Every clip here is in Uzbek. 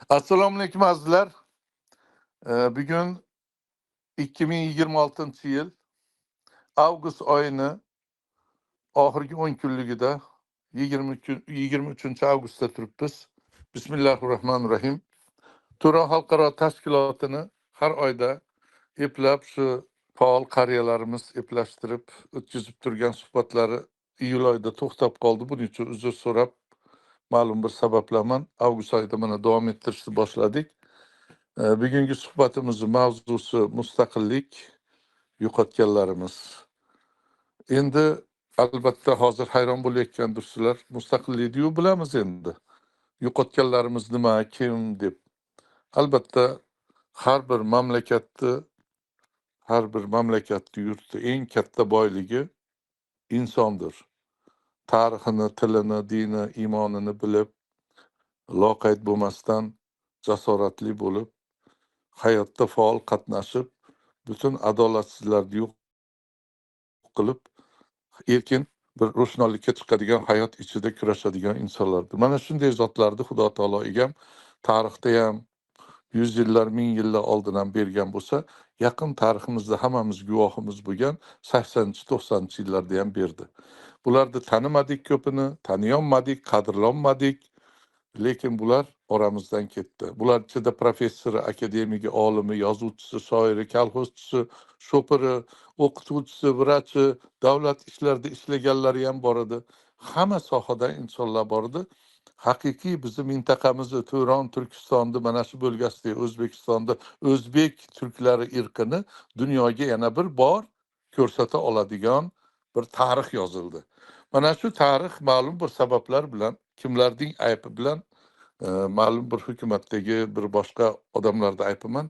Assalomu alaykum azizlar. Bugun 2026-yil avgust oyini oxirgi 10 kunligida 23 turibmiz. Bismillahirrohmanirrohim. Turon xalqaro tashkilotini har oyda eplab shu faol qariyalarimiz eplashtirib o'tkazib turgan suhbatlari iyul oyida to'xtab qoldi. Buning uchun uzr so'rab ma'lum bir sabablardan avgust oyida mana davom ettirishni boshladik. Bugungi suhbatimizning mavzusi mustaqillik, yo'qotganlarimiz. Endi albatta hozir hayron bo'layotgandirsizlar. Mustaqillikni bilamiz endi. Yo'qotganlarimiz nima, kim deb. Albatta har bir mamlakatni yurtda eng katta boyligi insondir. Tarixini, tilini, dini, iymonini bilib, loqayd bo'lmasdan jasoratli bo'lib, hayotda faol qatnashib, bütün adolatsizlarni yo'q qilib, erkin bir ro'shnolikka chiqadigan hayot ichida kurashadigan insonlardir. Mana shunday zotlarni Xudo taolo egam tarixda ham 100 yillar, 1000 yillar oldin ham bergan bo'lsa, yaqin tariximizda hammamiz guvohimiz bo'lgan 80-90-yillarda ham berdi. Bularni tanimadik ko'pini, taniyolmadik, qadrlolmadik. Lekin bular oramizdan ketdi. Bular ichida professori, akademigi, olimi, yozuvchisi, shoiri, kolxozchisi, shopiri, o'qituvchisi, vrachi, davlat ishlarida ishlaganlari ham bor edi. Hamma sohadan insonlar bor edi. Haqiqiy bizni mintaqamizni, Turon, Turkistonni, mana shu bo'lgasidagi O'zbekistonda o'zbek turklari irqini dunyoga yana bir bor ko'rsata oladigan bir tarix yozildi. Mana shu tarix ma'lum bir sabablar bilan, kimlarning aybi bilan, ma'lum bir hukumatdagi bir boshqa odamlarning aybiman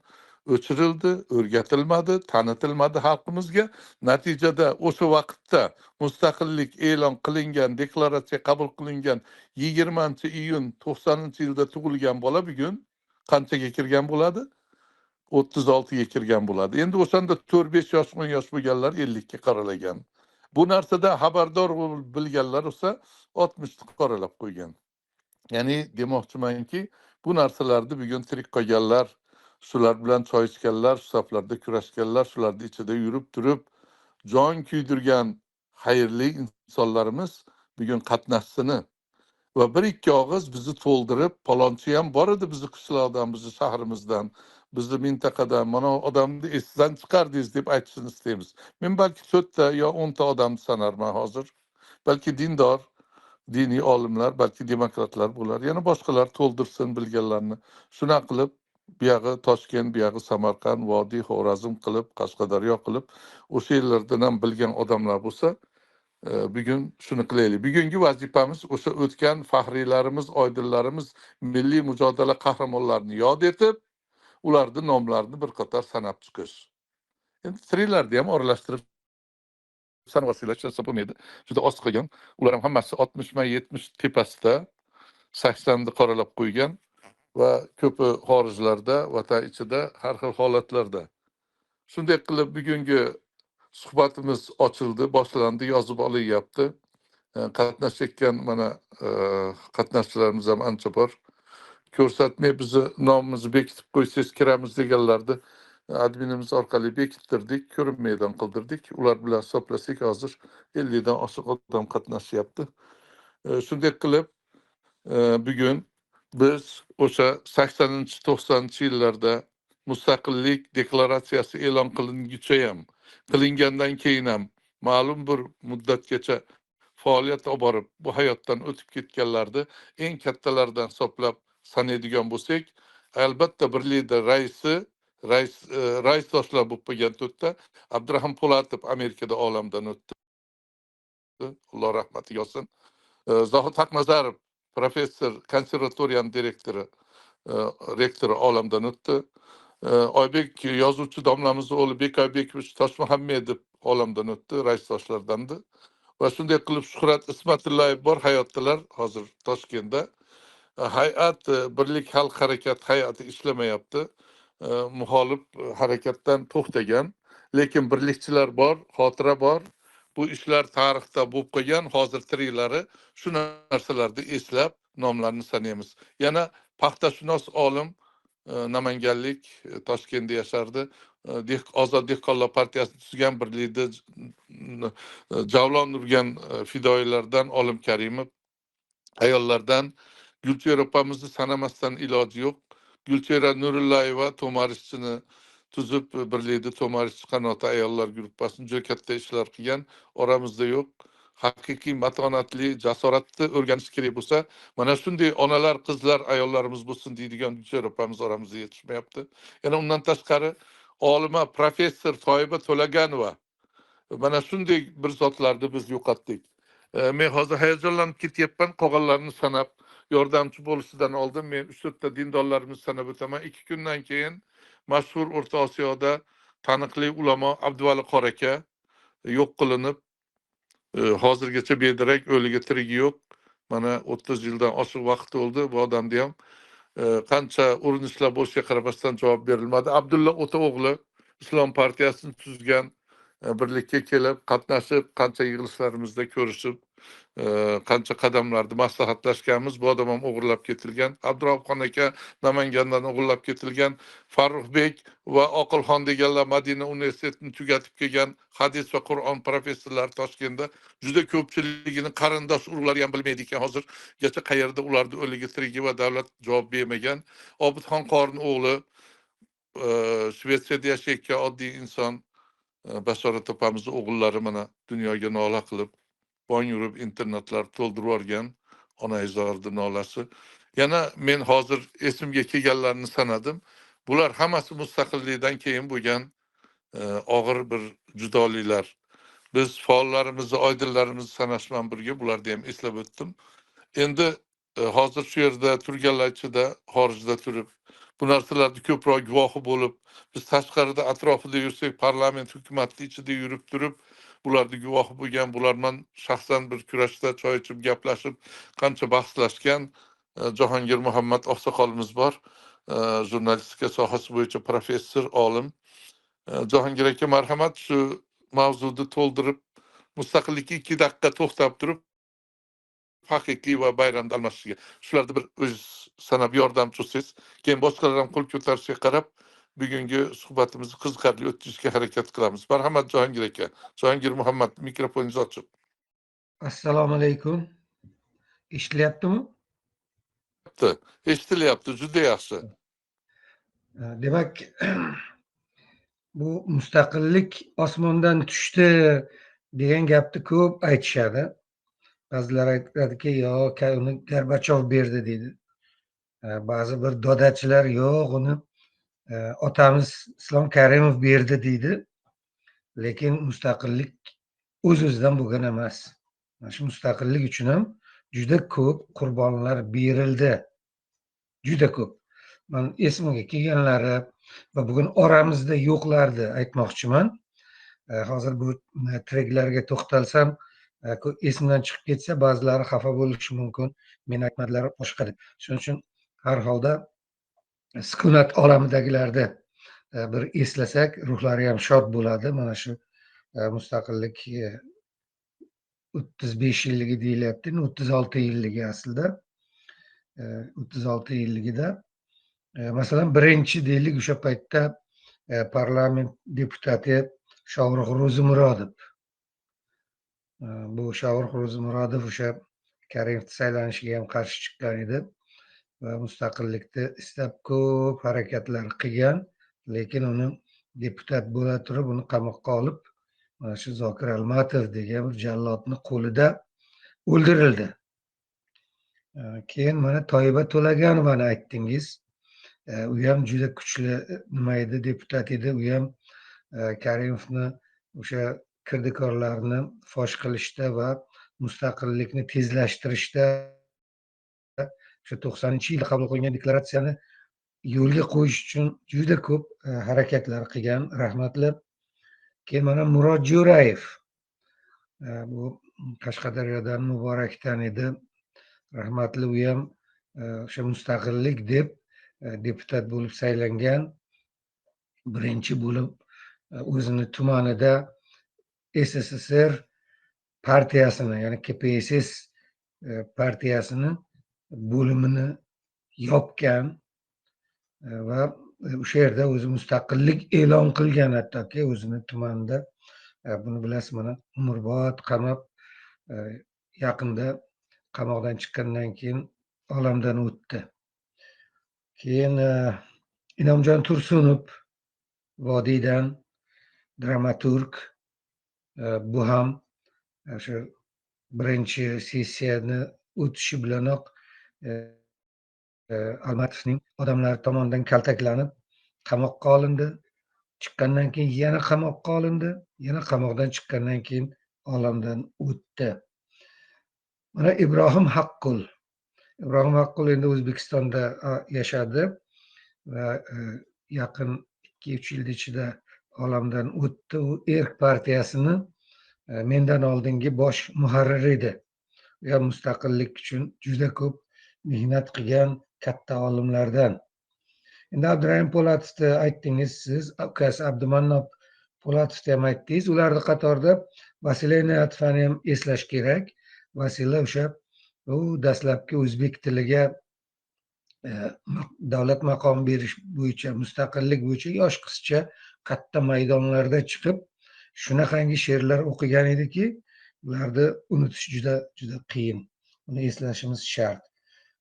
o'chirildi, o'rgatilmadi, tanitilmadi xalqimizga. Natijada o'sha vaqtda mustaqillik e'lon qilingan, deklaratsiya qabul qilingan 20-iyun 90-yilda tug'ilgan bola bugun qanchaga kirgan bo'ladi? 36ga kirgan bo'ladi. Endi o'shanda 4-5 yosh, 10 yosh bo'lganlar 50 ga qaralagan. Bu narsada xabardor bilganlar esa 60 ni qaralab qo'ygan. Ya'ni demoqchimanki, bu narsalarni bugun tirik qolganlar, shular bilan choy ichganlar, shu saflarda kurashganlar, shularning ichida yurib turib jon kuydirgan xayrli insonlarimiz bugun qatnashsini va bir ikki og'iz bizni to'ldirib, palonchi ham bor edi bizni qishloqdan, bizni shahrimizdan, bizni mintaqadan, mana odamni esdan chiqardingiz deb aytishni istaymiz. Men balki 4 ta yo 10 ta odamni sanarman hozir. Balki dindor, diniy olimlar, balki demokratlar bo'lar, yana boshqalar to'ldirsin bilganlarni. Shuna qilib, buyog'i Toshkent, buyog'i Samarqand, Vodiy, Xorazm qilib, Qashqadaryo qilib, o'sha yerlardan ham bilgan odamlar bo'lsa, bugun shuni qilaylik. Bugungi vazifamiz o'sha o'tgan faxriylarimiz, oydinlarimiz, milliy mujodala qahramonlarini yod etib, ularning nomlarini bir qator sanab chiqish. Endi tiriklarni ham aralashtirib sanavasilar bo'lmaydi. Juda oz qolgan. Ular ham hammasi 60-70 tepasida 80 ni qoralab qo'ygan va ko'pi xorijlarda, vatan ichida har xil holatlarda. Shunday qilib bugungi suhbatimiz ochildi, boshlandi, yozib olinyapti. Qatnashayotgan mana qatnashchilarimiz ham ancha bor. Ko'rsatmay bizni nomimizni bekitib qo'ysangiz kiramiz deganlarni adminimiz orqali bekittirdik, ko'rinmaydan qildirdik. Ular bilan hisoblasak hozir 50 dan oshiq odam qatnashyapti. Shunday qilib bugun biz o'sha 80-90-yillarda mustaqillik deklaratsiyasi e'lon qilinguncha ham, qilingandan keyin ham ma'lum bir muddatgacha faoliyat olib borib, bu hayotdan o'tib ketganlarni eng kattalaridan hisoblab sanaydigan bo'lsak, albatta birlikda rais doshlar bo'lib qolgan 4 ta Abdurahim Po'latov Amerikada olamdan o'tdi. Alloh rahmatiga olsin. Zohid Haqnazarov professor, konservatoriyaning rektori olamdan o'tdi. Oybek yozuvchi domlamizni o'g'li Bekoybekov Toshmuhammedov olamdan o'tdi, rais doshlardandir. Va shunday qilib Shuhrat Ismatullayev bor hayotdalar hozir Toshkentda. Hay'at Birlik xalq harakat hay'ati ishlamayapti. Muxolif harakatdan to'xtagan, lekin birlikchilar bor, xotira bor. Bu ishlar tarixda bo'lib qolgan, hozir tiriklari shu narsalarni eslab nomlarini sanaymiz. Yana paxtashunos olim, namanganlik, Toshkentda yashardi. Ozod dehqonlar partiyasini tuzgan, birlikda javlon urgan fidoyilardan Olim Karimov, ayollardan Gulchehra opamizni sanamasdan iloji yo'q. Gulchehra Nurillayeva to'marishchini tuzib, birlikda to'marishchi qanoti ayollar gruppasini juda katta ishlar qilgan, oramizda yo'q. Haqiqiy matonatli, jasoratli o'rganish kerak bo'lsa, mana shunday onalar, qizlar, ayollarimiz bo'lsin deydigan Gulchehra opamiz oramizda yetishmayapti. Yana undan tashqari olima, professor Toyiba To'laganova, mana shunday bir zotlarni biz yo'qotdik. Men hozir hayajonlanib ketyapman, qolganlarni sanab yordamchi bo'lishidan oldin men 3-4 ta dindorlarimizni sanab o'taman. 2 kundan keyin mashhur O'rta Osiyoda taniqli ulamo Abduvali Qor aka yo'q qilinib, hozirgacha bedarak, o'ligi tirigi yo'q. Mana 30 yildan oshiq vaqt bo'ldi. Bu odamni ham qancha urinishlar bo'lishiga qaramasdan javob berilmadi. Abdulla O'to'g'li Islom partiyasini tuzgan, birlikka kelib, qatnashib, qancha yig'ilishlarimizda ko'rishib, qancha qadamlarni maslahatlashganmiz. Bu odam ham o'g'irlab ketilgan. Abdurahmon aka Namangandan o'g'irlab ketilgan. Farruhbek va Oqilxon deganlar Madina universitetini tugatib kelgan hadis va Qur'on professorlari Toshkentda juda ko'pchiligini qarindosh urug'lari ham bilmaydi ekan. Hozirgacha qayerda ularni o'ligi tirigi va davlat javob bermagan. Obidxon Qorni o'g'li Shvetsiyada yashayotgan oddiy inson, Bashorat opamizni o'g'illari mana dunyoga nola qilib, bong yurib internatlar to'ldirib yuborgan onaizorni nolasi. Yana men hozir esimga kelganlarni sanadim. Bular hammasi mustaqillikdan keyin bo'lgan og'ir bir judoliklar. Biz faollarimizni, oydinlarimizni sanash bilan birga bularni ham eslab o'tdim. Endi hozir shu yerda turganlar ichida, xorijda turib, bu narsalarni ko'proq guvohi bo'lib, biz tashqarida atrofida yursak, parlament hukumatni ichida yurib turib, bularni guvohi bo'lgan, bular bilan shaxsan bir kurashda choy ichib gaplashib, qancha bahslashgan Jahongir Muhammad oqsoqolimiz bor, jurnalistika sohasi bo'yicha professor, olim. Jahongir aka, marhamat, shu mavzuni to'ldirib, mustaqillikka 2 daqiqa to'xtab turib, haqiqiy va bayramda almashishiga shularni bir o'z sanab yordamchi bo'lsangiz, keyin boshqalar ham qo'l ko'tarishiga qarab bugungi suhbatimizni qiziqarli o'tkazishga harakat qilamiz. Marhamat Jahongir aka. Jahongir Muhammad, mikrofoningizni oching. Assalomu alaykum. Eshitilyaptimi? Eshitilyapti, juda yaxshi. Demak, bu mustaqillik osmondan tushdi degan gapni ko'p aytishadi. Ba'zilar aytadiki, yo'q, uni Gorbachov berdi deydi. Ba'zi bir dodachilar, yo'q, uni otamiz Islom Karimov berdi deydi. Lekin mustaqillik o'z-o'zidan bo'lgan emas. Shu mustaqillik uchun ham juda ko'p qurbonlar berildi. Juda ko'p. Men esimga kelganlari va bugun oramizda yo'qlarni aytmoqchiman. Hozir bu treklarga to'xtalsam, esimdan chiqib ketsa, ba'zilari xafa bo'lishi mumkin. Men aytmadlarim boshqa deb. Shuning uchun har holda sukunat olamidagilarni bir eslasak, ruhlari ham shod bo'ladi. Mana shu mustaqillik 35 yilligi deyilyapti, 36 yilligi aslida. 36 yilligida masalan birinchi deylik o'sha paytda parlament deputati Shovrux Ro'zimurodov. Bu Shovrux Ro'zimurodov o'sha Karimov saylanishiga ham qarshi chiqqan edi va mustaqillikni istab ko'p harakatlar qilgan, lekin uni deputat bo'la turib uni qamoqqa olib, mana shu Zokir Almatov degan bir jallodni qo'lida o'ldirildi. Keyin mana Toyiba To'laganovani aytdingiz. U ham juda kuchli nima edi, deputat edi. U ham Karimovni o'sha kirdikorlarni fosh qilishda va mustaqillikni tezlashtirishda o'sha 90-yilda qabul qilingan deklaratsiyani yo'lga qo'yish uchun juda ko'p harakatlar qilgan, rahmatli. Keyin mana Murod Jo'rayev, bu Qashqadaryodan Muborakdan edi, rahmatli. U ham o'sha mustaqillik deb deputat bo'lib saylangan, birinchi bo'lib o'zini tumanida SSSR partiyasini, ya'ni KPSS partiyasini bo'limini yopgan va o'sha yerda o'zi mustaqillik e'lon qilgan, hattoki o'zini tumanida. Buni bilasiz, mana umrbod qamab, yaqinda qamoqdan chiqqandan keyin olamdan o'tdi. Keyin Inomjon Tursunov, Vodiydan, dramaturg, bu ham o'sha birinchi sessiyani o'tishi bilanoq Almatovning odamlari tomonidan kaltaklanib qamoqqa olindi. Chiqqandan keyin yana qamoqqa olindi. Yana qamoqdan chiqqandan keyin olamdan o'tdi. Mana Ibrohim Haqqul endi O'zbekistonda yashadi va yaqin 2-3 yil ichida olamdan o'tdi. U Erk partiyasini mendan oldingi bosh muharriri edi. U ham mustaqillik uchun juda ko'p mehnat qilgan katta olimlardan. Endi Abdurahim Po'latovni aytdingiz siz, ukasi Abdumannob Po'latovni ham aytdingiz. Ularni qatorida Vasiliy Inoyatovni ham eslash kerak. Vasila o'sha dastlabki o'zbek tiliga davlat maqomi berish bo'yicha, mustaqillik bo'yicha yosh qizcha katta maydonlarda chiqib shunaqangi she'rlar o'qigan ediki, ularni unutish juda juda qiyin. Uni eslashimiz shart.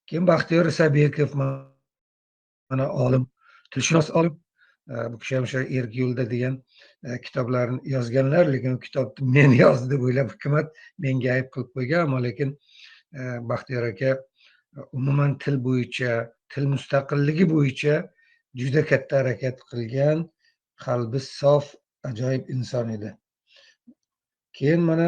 Keyin Baxtiyor Isabekov, mana olim, tilshunos olim. Bu kishi ham o'sha Erk yo'lida degan kitoblarni yozganlar, lekin u kitobni men yozdim deb o'ylab hukumat menga ayb qilib qo'ygan, ammo lekin Baxtiyor aka umuman til bo'yicha, til mustaqilligi bo'yicha juda katta harakat qilgan, qalbi sof, ajoyib inson edi. Keyin mana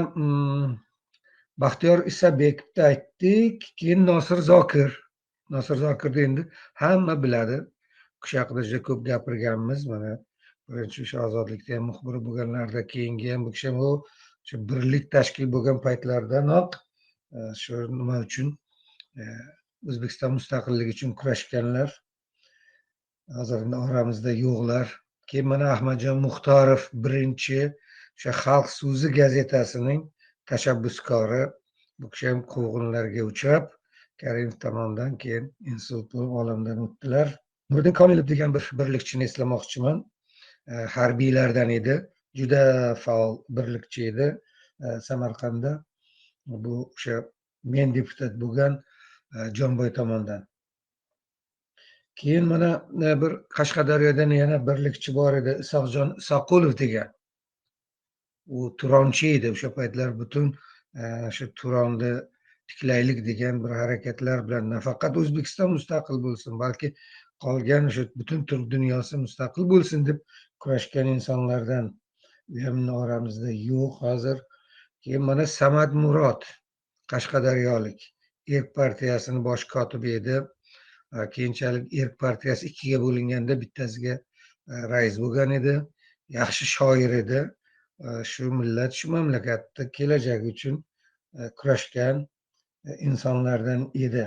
Baxtiyor Isabekovni aytdik. Keyin Nosir Zokirni endi hamma biladi. U kishi haqida juda ko'p gapirganmiz. Mana birinchi o'sha ozodlikda ham muxbir bo'lganlarida, keyingi ham bu kishi ham o'sha birlik tashkil bo'lgan paytlardanoq shu nima uchun O'zbekiston mustaqilligi uchun kurashganlar. Hozir oramizda yo'qlar. Keyin mana Ahmadjon Muxtorov, birinchi o'sha Xalq so'zi gazetasining tashabbuskori. Bu kishi ham quvg'inlarga uchrab, Karimov tomonidan keyin insult bo'lib olamdan o'tdilar. Nuriddin Komilov degan bir birlikchini eslamoqchiman. Harbiylardan edi, juda faol birlikchi edi Samarqandda. Bu o'sha men deputat bo'lgan Jonboy tomonidan. Keyin mana bir Qashqadaryodan yana birlikchi bor edi, Isoqjon Isoqulov degan. U turonchi edi. O'sha paytlar butun shu Turonni tiklaylik degan bir harakatlar bilan nafaqat O'zbekiston mustaqil bo'lsin, balki qolgan o'sha butun turk dunyosi mustaqil bo'lsin deb kurashgan insonlardan. U ham oramizda yo'q hozir. Keyin mana Samad Murod, qashqadaryolik, Erk partiyasini bosh kotibi edi. Keyinchalik Erk partiyasi ikkiga bo'linganda bittasiga rais bo'lgan edi. Yaxshi shoir edi. Shu millat, shu mamlakatda kelajagi uchun kurashgan insonlardan edi.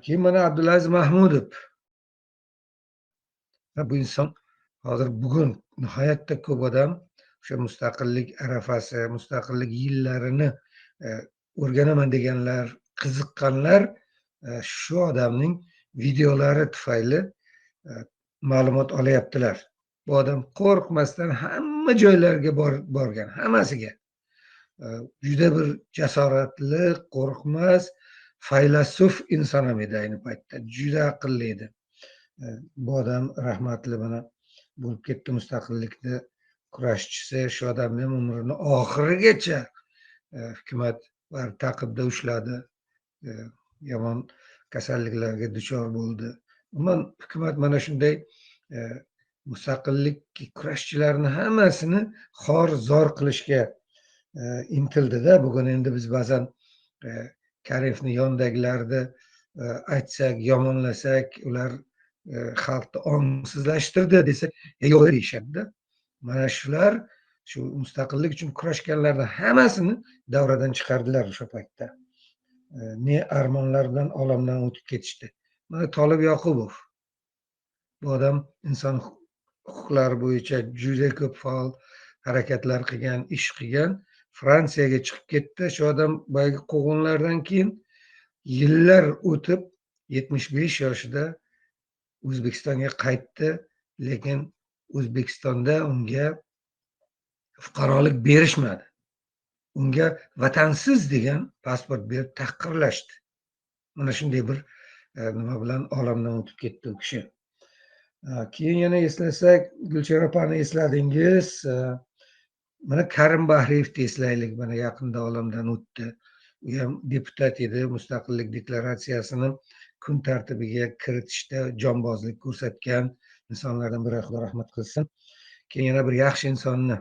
Keyin mana Abdulaziz Mahmudov. Bu inson hozir bugun nihoyatda ko'p odam o'sha mustaqillik arafasi, mustaqillik yillarini o'rganaman deganlar, qiziqqanlar shu odamning videolari tufayli ma'lumot olyaptilar. Bu odam qo'rqmasdan hamma joylarga borgan, hammasiga. Juda bir jasoratli, qo'rqmas, faylasuf inson ham edi ayni paytda. Juda aqlli edi. Bu odam rahmatli mana bo'lib ketdi, mustaqillikni kurashchisi. Shu odamni ham umrini oxirigacha hukumat ta'qibda ushladi. Yomon kasalliklarga duchor bo'ldi. Umuman hukumat mana shunday mustaqillik kurashchilarini hammasini xor zor qilishga intildi-da. Bugun endi biz ba'zan Karimovni yonidagilarni aytsak, yomonlasak, ular xalqni ongsizlashtirdi desak, yo'q deyishadi-da. Mana shular shu mustaqillik uchun kurashganlarni hammasini davradan chiqardilar o'sha paytda. Ne armonlar bilan olamdan o'tib ketishdi. Mana Tolib Yoqubov. Bu odam inson huquqlari bo'yicha juda ko'p faol harakatlar qilgan, ish qilgan. Fransiyaga chiqib ketdi. Shu odam boyagi quvg'inlardan keyin yillar o'tib 75 yoshida O'zbekistonga qaytdi, lekin O'zbekistonda unga fuqarolik berishmadi. Unga vatansiz degan pasport berib tahqirlashdi. Mana shunday bir nima bilan olamdan o'tib ketdi u kishi. Keyin yana eslasak, Gulchehra opani esladingiz. Mana Karim Bahriyevni eslaylik, mana yaqinda olamdan o'tdi. U ham deputat edi, Mustaqillik deklaratsiyasini kun tartibiga kiritishda jonbozlik ko'rsatgan insonlardan biri, Xudo rahmat qilsin. Keyin yana bir yaxshi insonni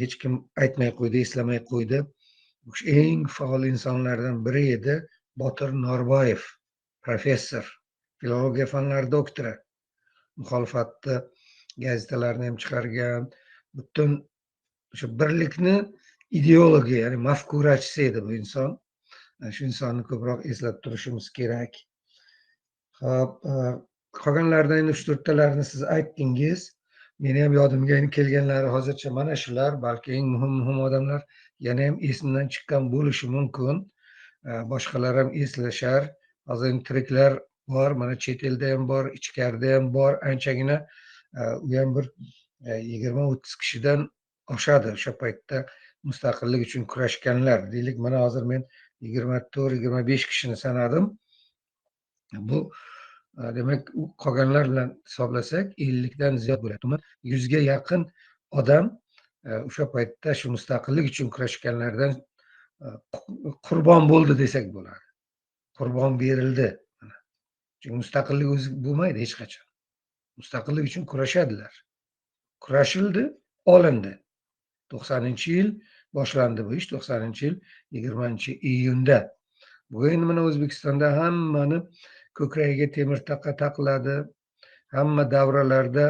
hech kim aytmay qo'ydi, eslamay qo'ydi. Eng faol insonlardan biri edi Botir Norboyev, professor, filologiya fanlari doktori. Muxolifatni gazetalarni ham chiqargan, butun o'sha birlikni ideologi, ya'ni mafkurachisi edi bu inson. Shu insonni ko'proq eslab turishimiz kerak. Xo'p, qolganlardan endi 3-4talarini siz aytdingiz. Meni ham yodimga kelganlari hozircha mana shular. Balki eng muhim odamlar yana ham esimdan chiqqan bo'lishi mumkin. Boshqalar ham eslashar. Hozir tiriklar bor, mana chet elda ham bor, ichkarida ham bor, anchagina. U ham bir 20-30 kishidan oshadi o'sha paytda mustaqillik uchun kurashganlar. Deylik, mana hozir men 24-25 kishini sanadim. Bu demak, qolganlar bilan hisoblasak 50 dan ziyod bo'ladi. 100 ga yaqin odam o'sha paytda shu mustaqillik uchun kurashganlardan qurbon bo'ldi desak bo'ladi. Qurbon berildi. Chunki mustaqillik o'zi bo'lmaydi hech qachon. Mustaqillik uchun kurashadilar. Kurashildi, olindi. 90-yil boshlandi bu ish. 90-yil 20-iyunda. Bu endi mana O'zbekistonda hammani ko'kragiga temir taqa taqiladi. Hamma davralarda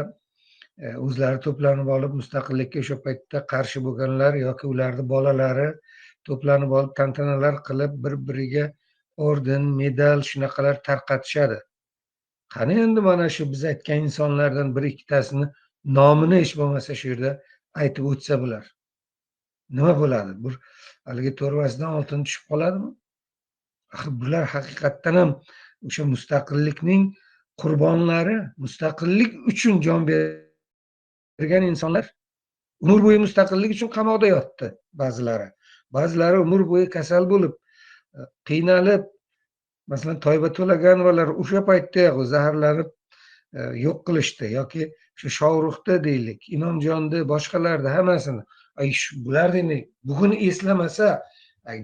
o'zlari to'planib olib mustaqillikka o'sha paytda qarshi bo'lganlar yoki ularning bolalari to'planib olib tantanalar qilib bir-biriga orden, medal shunaqalar tarqatishadi. Qani endi mana shu biz aytgan insonlardan bir ikkitasini nomini hech bo'lmasa shu yerda aytib o'tsa bular. Nima bo'ladi? Bu haligi to'rvasidan oltin tushib qoladimi? Axir bular haqiqatdan ham o'sha mustaqillikning qurbonlari, mustaqillik uchun jon bergan insonlar. Umr bo'yi mustaqillik uchun qamoqda yotdi ba'zilari. Ba'zilari umr bo'yi kasal bo'lib, qiynalib, masalan Toyba To'laganovalar o'sha paytda zaharlanib yo'q qilishdi yoki shu Shohruxda deylik, Inomjonni, boshqalarni hammasini. Bularni bugun eslamasa,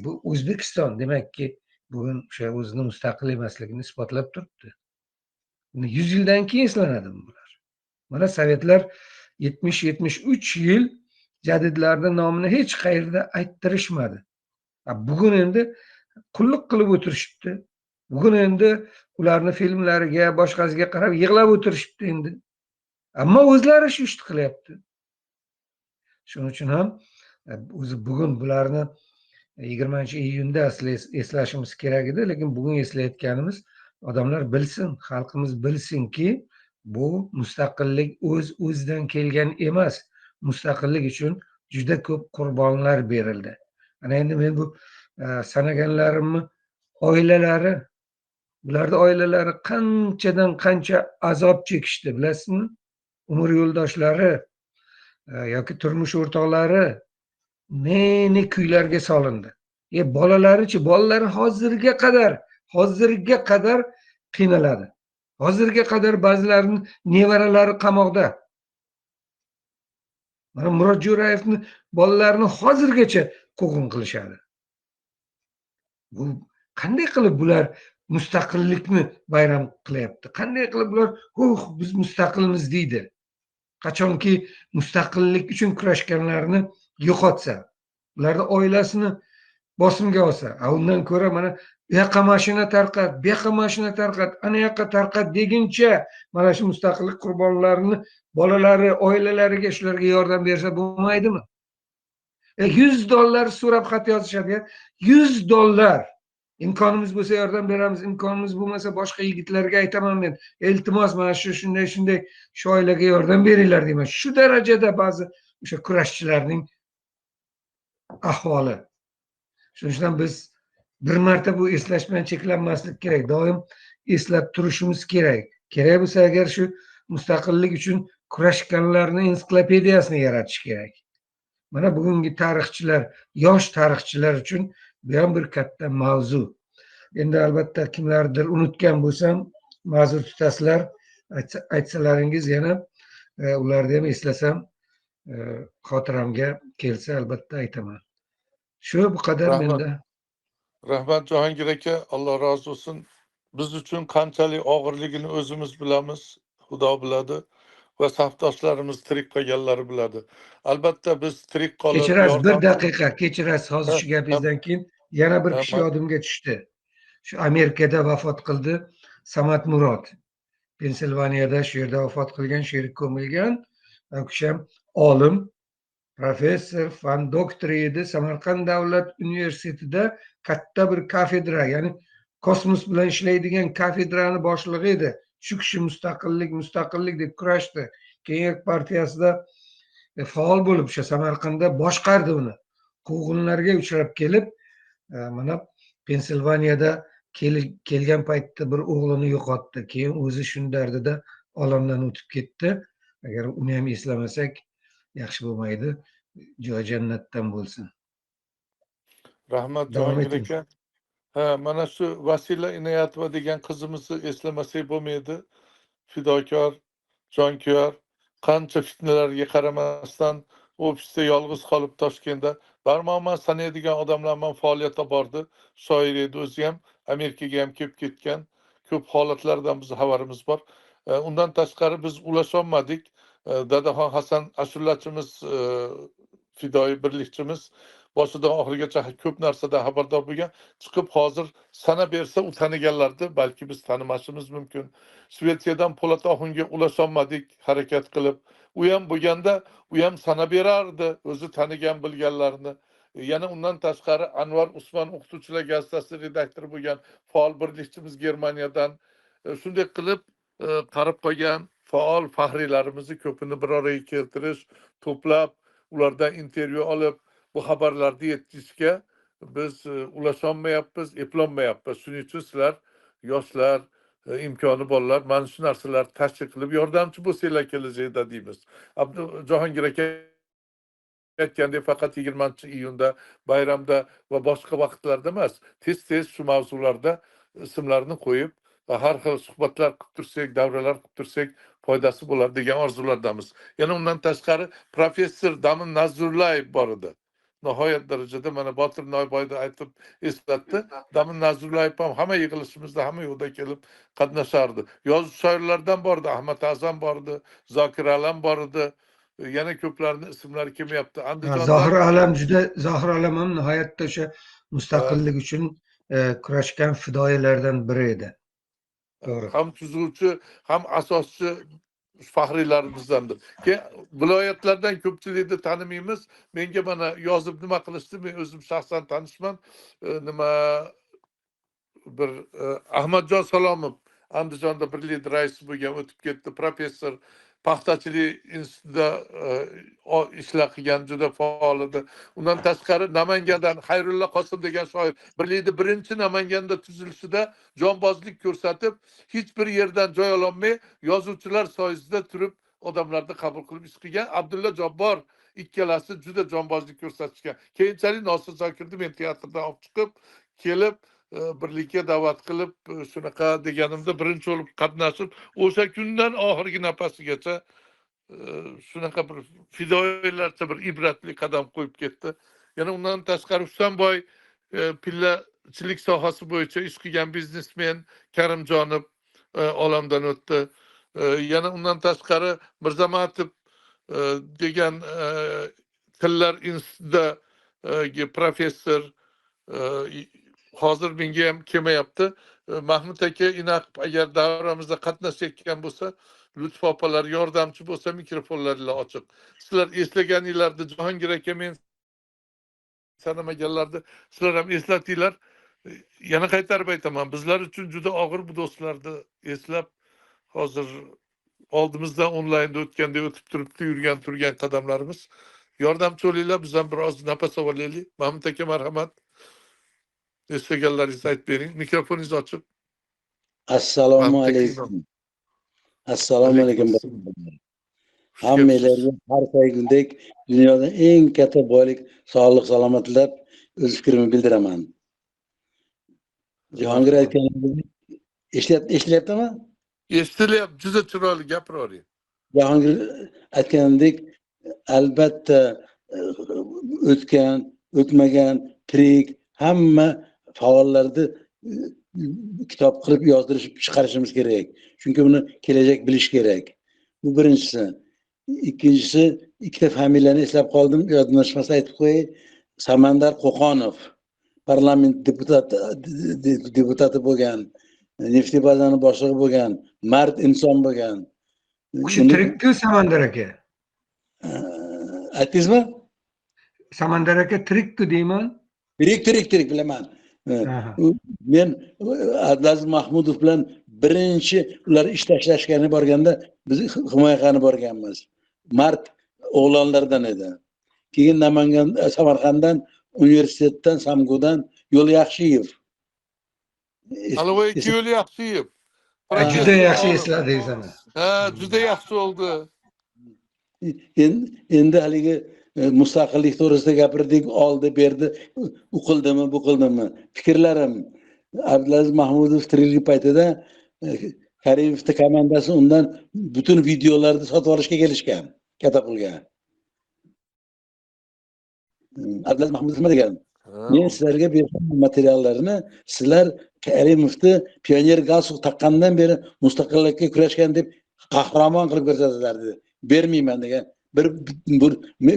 bu O'zbekiston demakki bugun o'sha o'zini mustaqil emasligini isbotlab turibdi. 100 yildan keyin eslanadi bular. Mana Sovetlar 70-73 yil jadidlarning nomini hech qayerda ayttirishmadi. Bugun endi qulluq qilib o'tirishibdi. Bugun endi ularning filmlariga, boshqasiga qarab yig'lab o'tirishibdi endi. Ammo o'zlari shu ishni qilyapti. Shuning uchun ham o'zi bugun bularni 20-iyunda eslashimiz kerak edi, lekin bugun eslayotganimiz odamlar bilsin, xalqimiz bilsinki, bu mustaqillik o'zidan kelgan emas. Mustaqillik uchun juda ko'p qurbonlar berildi. Ana endi men bu sanaganlarimni oilalari, bularning oilalari qanchadan qancha azob chekishdi, bilasizmi? Umr yo'ldoshlari yoki turmush o'rtoqlari ne kuylarga solindi. Bolalari-chi, bolalari hozirga qadar qiynaladi. Hozirga qadar ba'zilarining nevaralari qamoqda. Mana Murod Jo'rayevning bolalarini hozirgacha quvg'in qilishadi. Bu qanday qilib bular mustaqillikni bayram qilyapti? Qanday qilib bular biz mustaqilmiz deydi? Qachonki mustaqillik uchun kurashganlarni yo'qotsa, ularning oilasini bosimga olsa, undan ko'ra mana bu yoqqa mashina tarqat, bu yoqqa mashina tarqat, ana yoqqa tarqat deguncha mana shu mustaqillik qurbonlarini bolalari, oilalariga shularga yordam bersa bo'lmaydimi? $100 so'rab xat yozishadi. $100. Imkonimiz bo'lsa yordam beramiz, imkonimiz bo'lmasa boshqa yigitlarga aytaman men. Iltimos, mana shunday shu oilaga yordam beringlar deyman. Shu darajada ba'zi o'sha kurashchilarning ahvoli. Shuning uchun biz bir marta bu eslash bilan cheklanmaslik kerak. Doim eslab turishimiz kerak. Kerak bo'lsa agar shu mustaqillik uchun kurashganlarni ensiklopediyasini yaratish kerak. Mana bugungi tarixchilar, yosh tarixchilar uchun bu ham bir katta mavzu. Endi albatta kimlardir unutgan bo'lsam ma'zur tutasizlar, aytsalaringiz yana ularni ham eslasam xotiramga kelsa albatta aytaman. Shu bu qadar Rahmat. menda. Rahmat Jahongir aka, Alloh rozi bo'lsin. Biz uchun qanchalik og'irligini o'zimiz bilamiz, Xudo biladi va safdoshlarimiz tirik qolganlari biladi. Albatta biz tirik qolib Kechirasiz, bir yordam daqiqa kechirasiz. Hozir shu gapingizdan keyin yana bir kishi yodimga tushdi. Shu Amerikada vafot qildi, Samat Murod. Pensilvaniyada shu yerda vafot qilgan, shu yerga ko'milgan. U kishi ham olim, professor, fan doktori edi. Samarqand davlat universitetida katta bir kafedra, ya'ni kosmos bilan ishlaydigan kafedrani boshlig'i edi. Shu kishi mustaqillik deb kurashdi. Keyin partiyasida faol bo'lib o'sha Samarqandda boshqardi uni. Quvg'inlarga uchrab kelib, mana Pensilvaniyada kelgan paytda bir o'g'lini yo'qotdi. Keyin o'zi shun dardida olamdan o'tib ketdi. Agar uni ham eslamasak yaxshi bo'lmaydi. Joy jannatdan bo'lsin. Rahmat Davom Jahongir eting. aka. Mana shu Vasila Inoyatova degan qizimizni eslamasak bo'lmaydi. Fidokor, jonkuyar, qancha fitnalarga qaramasdan ofisda yolg'iz qolib Toshkentda barmoqman sanaydigan odamlar bilan faoliyatda bordi. Shoir edi o'zi ham, Amerikaga ham kelib ketgan. Ko'p holatlardan biz xabarimiz bor. Undan tashqari biz ulasholmadik. Dadaxon Hasan ashulachimiz, fidoyi birlikchimiz boshidan oxirigacha ko'p narsadan xabardor bo'lgan, chiqib hozir sana bersa u taniganlardi, balki biz tanimashimiz mumkin. Shvetsiyadan Po'lat Oxunga ulasholmadik harakat qilib. U ham bo'lganda u ham sana berardi o'zi tanigan bilganlarini. Yana undan tashqari Anvar Usmon o'qituvchilar gazetasi redaktori bo'lgan faol birlikchimiz Germaniyadan shunday qilib qarib qolgan faol faxriylarimizni ko'pini bir oraga keltirish, to'plab ulardan intervyu olib bu xabarlarni yetkazishga biz ulasholmayapmiz, eplolmayapmiz. Shuning uchun sizlar yoshlar, imkoni borlar mana shu narsalar tashkil qilib yordamchi bo'lsanglar kelajakda deymiz. Jahongir aka aytgandek faqat 20-iyunda bayramda va boshqa vaqtlarda emas, tez shu mavzularda ismlarni qo'yib va har xil suhbatlar qilib tursak, davralar qilib tursak foydasi bo'ladi degan orzulardamiz. Yana undan tashqari professor Damin Nazrullayev bor edi. Nihoyat darajada mana Botir Noyboyda aytib eslatdi. Damin Nazrullayev ham hamma yig'ilishimizda hamma yo'lda kelib qatnashardi. Yozuvchi shoirlardan bordi, Ahmad Azam bordi, Zokir Alam bor edi. Yana ko'plarning ismlari kelmayapti. Zohir Alam ham nihoyatda o'sha mustaqillik uchun kurashgan fidoyilardan biri edi. To'g'ri. Ham tuzuvchi, ham asoschi faxriylarimizdandir. Viloyatlardan ko'pchilikni tanimaymiz. Menga mana yozib nima qilishdi, men o'zim shaxsan tanishman. Nima bir Ahmadjon Salomov Andijonda birlik raisi bo'lgan, o'tib ketdi, professor, paxtachilik institutida ishlar qilgan, juda faol edi. Undan tashqari Namangandan Xayrulla Qosim degan shoir birlikni birinchi Namanganda tuzilishida jonbozlik ko'rsatib, hech bir yerdan joy ololmay, yozuvchilar soyasida turib odamlarni qabul qilib ish qilgan. Abdulla Jobbor ikkalasi juda jonbozlik ko'rsatishgan. Keyinchalik Nosir Zokirni men teatrdan olib chiqib, kelib birlikka da'vat qilib shunaqa deganimda birinchi bo'lib qatnashib, o'sha kundan oxirgi nafasigacha shunaqa bir fidoyilarcha bir ibratli qadam qo'yib ketdi. Yana undan tashqari Husanboy pillachilik sohasi bo'yicha ish qilgan biznesmen Karimjonov olamdan o'tdi. Yana undan tashqari Mirzamatov degan tillar institutidagi professor hozir menga ham kelmayapti. Mahmud aka inaqib agar davramizda qatnashayotgan bo'lsa, Lutf opalar yordamchi bo'lsa mikrofonlarlar ochiq. Sizlar eslaganinglarni Jahongir aka men sanamaganlarni sizlar ham eslatinglar. Yana qaytarib aytaman, bizlar uchun juda og'ir bu do'stlarni eslab hozir oldimizdan onlaynda o'tgandek o'tib turibdi turgan qadamlarimiz. Yordamchi bo'linglar, biz ham biroz nafas olaylik. Mahmud aka marhamat. Eslaganlaringizni aytib bering. Mikrofoningiz ochiq. Assalomu Abtekin alaykum. Assalomu alaykum. Aleykümselam. Hoş Hammalarga gelipsiz. har qaygundek dunyoda eng katta boylik sog'lik salomatlik o'z fikrimni bildiraman. Jahongir Rahmat. aytganingizni eshitilyaptimi? Eshitilyapti, juda chiroyli gapiravering. Jahongir aytganidek albatta o'tgan, o'tmagan, tirik hamma faollarni kitob qilib yozdirib chiqarishimiz kerak. Chunki buni kelajak bilish kerak. Bu birinchisi. Ikkinchisi, ikkita familiyani eslab qoldim, yodlashmasa aytib qo'yay. Samandar Qo'qonov parlament deputati bo'lgan, nefti bazani boshlig'i bo'lgan, mard inson bo'lgan. U kishi tirikku Samandar aka. Aytdingizmi? Samandar aka tirikku deyman. Tirik bilaman. Aha. Men Abdulaziz Mahmudov bilan birinchi ular ish tashlashgani borganda biz himoyaxona borganmiz. Mart o'g'lonlardan edi. Keyin Namangan, Samarqanddan, universitetdan, Samgudan Yo'lyaxshiyev. Aloy Yo'l yaxshiyev. Juda yaxshi esladingiz ana. Ha, juda yaxshi oldu. Endi haligi mustaqillik to'g'risida gapirdik, oldi, berdi, u qildimi, bu qildimi. Fikrlarim Abdulaziz Mahmudov tirilgi paytida Karimovning komandasi undan butun videolarni sotib olishga kelishgan, Katapulga. Abdulaziz Mahmudov nima degan? Men sizlarga bergan materiallarni sizlar Karimovni pioner galstuk taqqandan beri mustaqillikka kurashgan deb qahramon qilib ko'rsatadilar dedi. Bermayman degan. Bir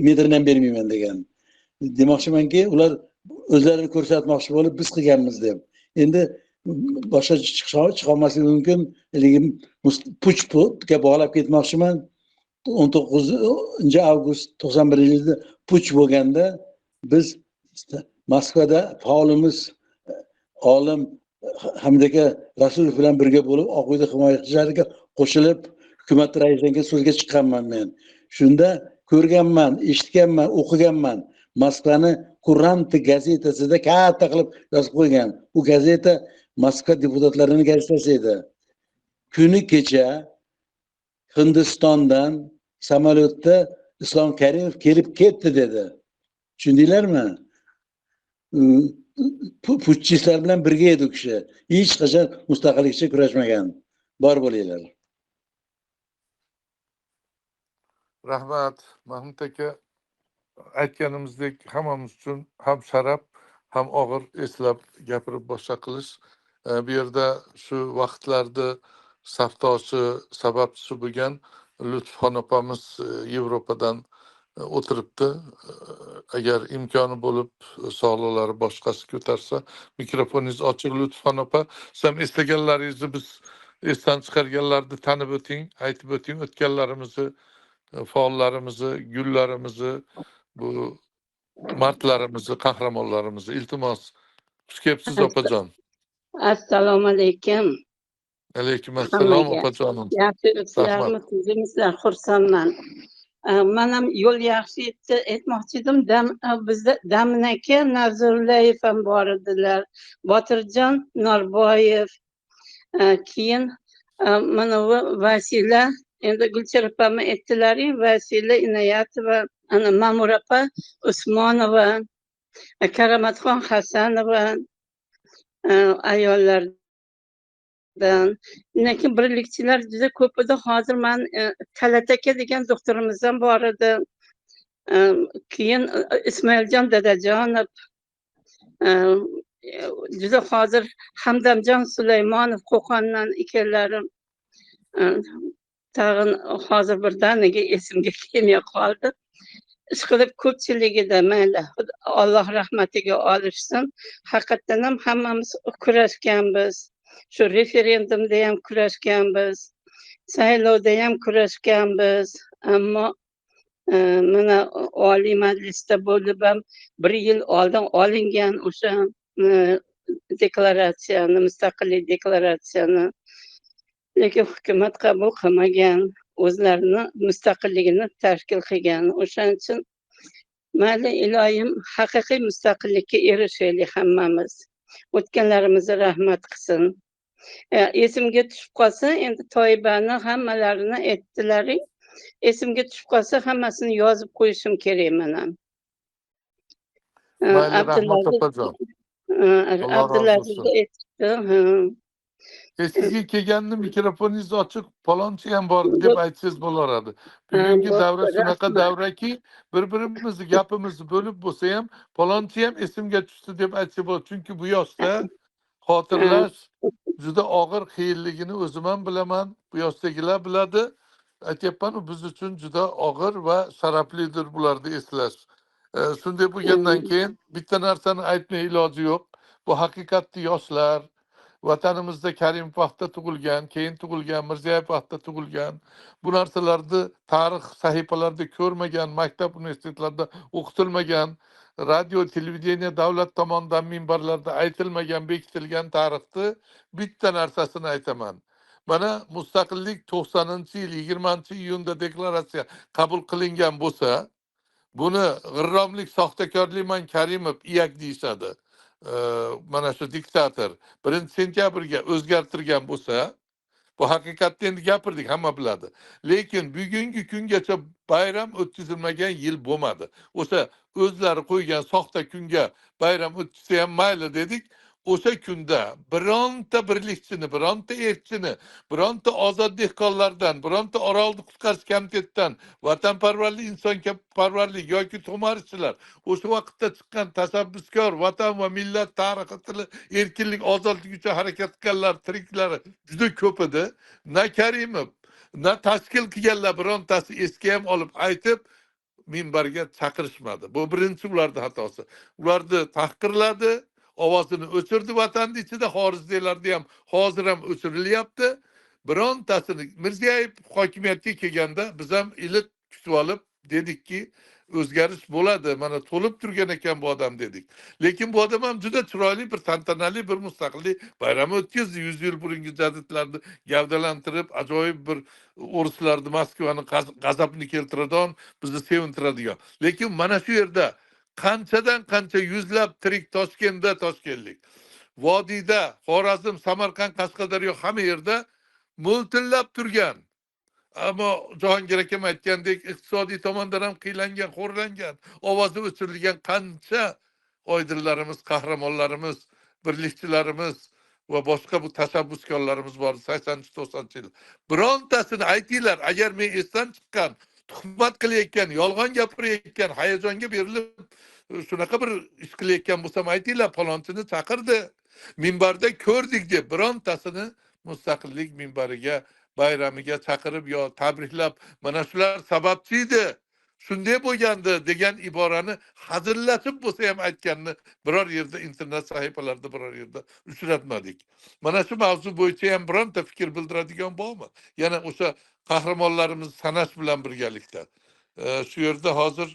metrdan bermayman degan. Demoqchimanki, ular o'zlarini ko'rsatmoqchi bo'lib biz qilganmiz deb. Endi boshqa chiqolmasligi mumkin. Puchga bog'lab ketmoqchiman. 19 avgust 91-yilda puch bo'lganda biz Moskvada faolimiz olim Hamdaka Rasulov bilan birga bo'lib Oq uyda himoyachilarga qo'shilib hukumat raisiga so'zga chiqqanman men. Shunda ko'rganman, eshitganman, o'qiganman. Moskvani Kurranti gazetasida katta qilib yozib qo'ygan. Bu gazeta Moskva deputatlarining gazetasi edi. Kuni kecha Hindistondan samolyotda Islom Karimov kelib ketdi dedi. Tushundinglarmi? Putchistlar bilan birga edi u kishi. Hech qachon mustaqillikcha kurashmagan. Bor bo'linglar. Rahmat. Mahmud aka aytganimizdek hammamiz uchun ham sharaf, ham og'ir eslab gapirib boshqa qilish. Bu yerda shu vaqtlarda safdoshi, sababchisi bo'lgan Lutfxon opamiz Yevropadan o'tiribdi. Agar imkoni bo'lib sog'liqlari boshqasi ko'tarsa, mikrofoningiz ochiq Lutfxon opa. Siz eslaganlaringizni biz esdan chiqarganlarni tanib o'ting, aytib o'ting, o'tganlarimizni, faollarimizni, gullarimizni, bu mardlarimizni, qahramonlarimizni. Iltimos, xush kelibsiz opajon. Assalomu alaykum. Alaykum assalom opajonim. Yaxshiliklarmi, tuzimizlar, xursandman. Men ham yo'l yaxshi aytmoqchi edim. Bizda Damin aka, Nazullayev ham bor edilar. Botirjon Norboyev, keyin mana bu Vasila, endi Gulchehra opam aytdilar, Vasila Inoyatova, ana Ma'mur opa Usmonova, Karamatxon Hasanova, ayollardan. Lekin birlikchilar juda ko'p edi. Hozir men Talat aka degan doktorimiz ham bor edi. Keyin Ismoiljon Dadajonov, juda hozir Hamdamjon Sulaymonov Qo'qondan ikkalari, tag'in hozir birdaniga esimga kelmay qoldi. Ishqilib ko'pchiligida mayli Alloh rahmatiga olishsin. Haqiqatan ham hammamiz kurashganmiz. Shu referendumda ham kurashganmiz. Saylovda ham kurashganmiz. Ammo mana Oliy Majlisda bo'lib ham 1 yil oldin olingan o'sha deklaratsiyani, mustaqillik deklaratsiyani, lekin hukumat qabul qilmagan, o'zlarini mustaqilligini tashkil qilgan. O'shaning uchun mayli iloyim haqiqiy mustaqillikka erishaylik hammamiz. O'tganlarimizni rahmat qilsin. Esimge tushib qolsa, endi to'ybani hammalarini aytdilaring. Esimga tushib qolsa, hammasini yozib qo'yishim kerak mana. Mayli, rahmat Abdulaziz opajon. Allah razı Abdulaziz olsun. aytdi. Ha. Sizga kelganni mikrofoningiz ochiq, palonchi ham bor deb aytsangiz bo'lardi. Bugungi davra shunaqa davraki, bir-birimizni gapimizni bo'lib bo'lsa ham, palonchi ham esimga tushdi deb aytsa bo'ladi. Chunki bu yoshda xotirlash juda og'ir qiyinligini o'zim ham bilaman, bu yoshdagilar biladi. Aytyapman, biz uchun juda og'ir va sharaflidir bularni eslash. Shunday bo'lgandan keyin bitta narsani aytmay iloji yo'q. Bu haqiqatda yoshlar vatanimizda Karimov vaqtida tug'ilgan, keyin tug'ilgan, Mirziyoyev vaqtida tug'ilgan, bu narsalarni tarix sahifalarida ko'rmagan, maktab universitetlarida o'qitilmagan, radio, televideniya davlat tomonidan minbarlarda aytilmagan, bekitilgan tarixni bitta narsasini aytaman. Mana mustaqillik 90-yil 20-iyunda deklaratsiya qabul qilingan bo'lsa, buni g'irromlik, soxtakorlikman Karimov iyak deyishadi. Mana shu diktator 1-sentyabrga o'zgartirgan bo'lsa, bu haqiqatda endi gapirdik, hamma biladi. Lekin bugungi kungacha bayram o'tkazilmagan yil bo'lmadi. O'sha o'zlari qo'ygan soxta kunga bayram o'tkazsa ham mayli dedik. O'sha kunda bironta birlikchini, bironta erkchini, bironta ozod dehqonlardan, bironta Orolni qutqarish komitetidan, vatanparvarlik, insonparvarlik yoki to'marischilar, o'sha vaqtda chiqqan tashabbuskor, vatan va millat tarixi, tili, erkinlik, ozodlik uchun harakat qilganlar tiriklari juda ko'p edi. Na Karimov, na tashkil qilganlar birontasi eski ham olib aytib minbarga chaqirishmadi. Bu birinchi ularning xatosi. Ularni tahqirladi, ovozini o'chirdi vatanning ichida, xorijdagilarda ham hozir ham o'chirilyapti. Birontasini Mirziyoyev hokimiyatga kelganda biz ham iliq kutib olib dedikki, o'zgarish bo'ladi. Mana to'lib turgan ekan bu odam dedik. Lekin bu odam ham juda chiroyli bir tantanali bir mustaqillik bayrami o'tkazdi. 100 yil burungi jadidlarni gavdalantirib, ajoyib bir o'rislarni Moskvani g'azabini keltiradigan, bizni sevintiradigan. Lekin mana shu yerda qanchadan qancha yuzlab tirik toshkentlik, vodiyda, Xorazm, Samarqand, Qashqadaryo hamma yerda mo'ltillab turgan. Ammo Jahongir akam aytgandek, iqtisodiy tomondan ham qiylangan, xo'rlangan, ovozi o'chirilgan qancha oydinlarimiz, qahramonlarimiz, birlikchilarimiz va boshqa bu tashabbuskorlarimiz bor 80-90-yil. Birontasini aytinglar, agar men esdan chiqqan, tuhmat qilayotgan, yolg'on gapirayotgan, hayajonga berilib shunaqa bir ish qilayotgan bo'lsam, aytinglar, palonchini chaqirdi, minbarda ko'rdik deb birontasini mustaqillik minbariga, bayramiga chaqirib yo tabriklab, mana shular sababchi edi, shunday bo'lgandi degan iborani hazillatib bo'lsa ham aytganni biror yerda internet sahifalarida biror yerda uchratmadik. Mana shu mavzu bo'yicha ham bironta fikr bildiradigan bormi? Yana o'sha qahramonlarimizni sanash bilan birgalikda. Shu yerda hozir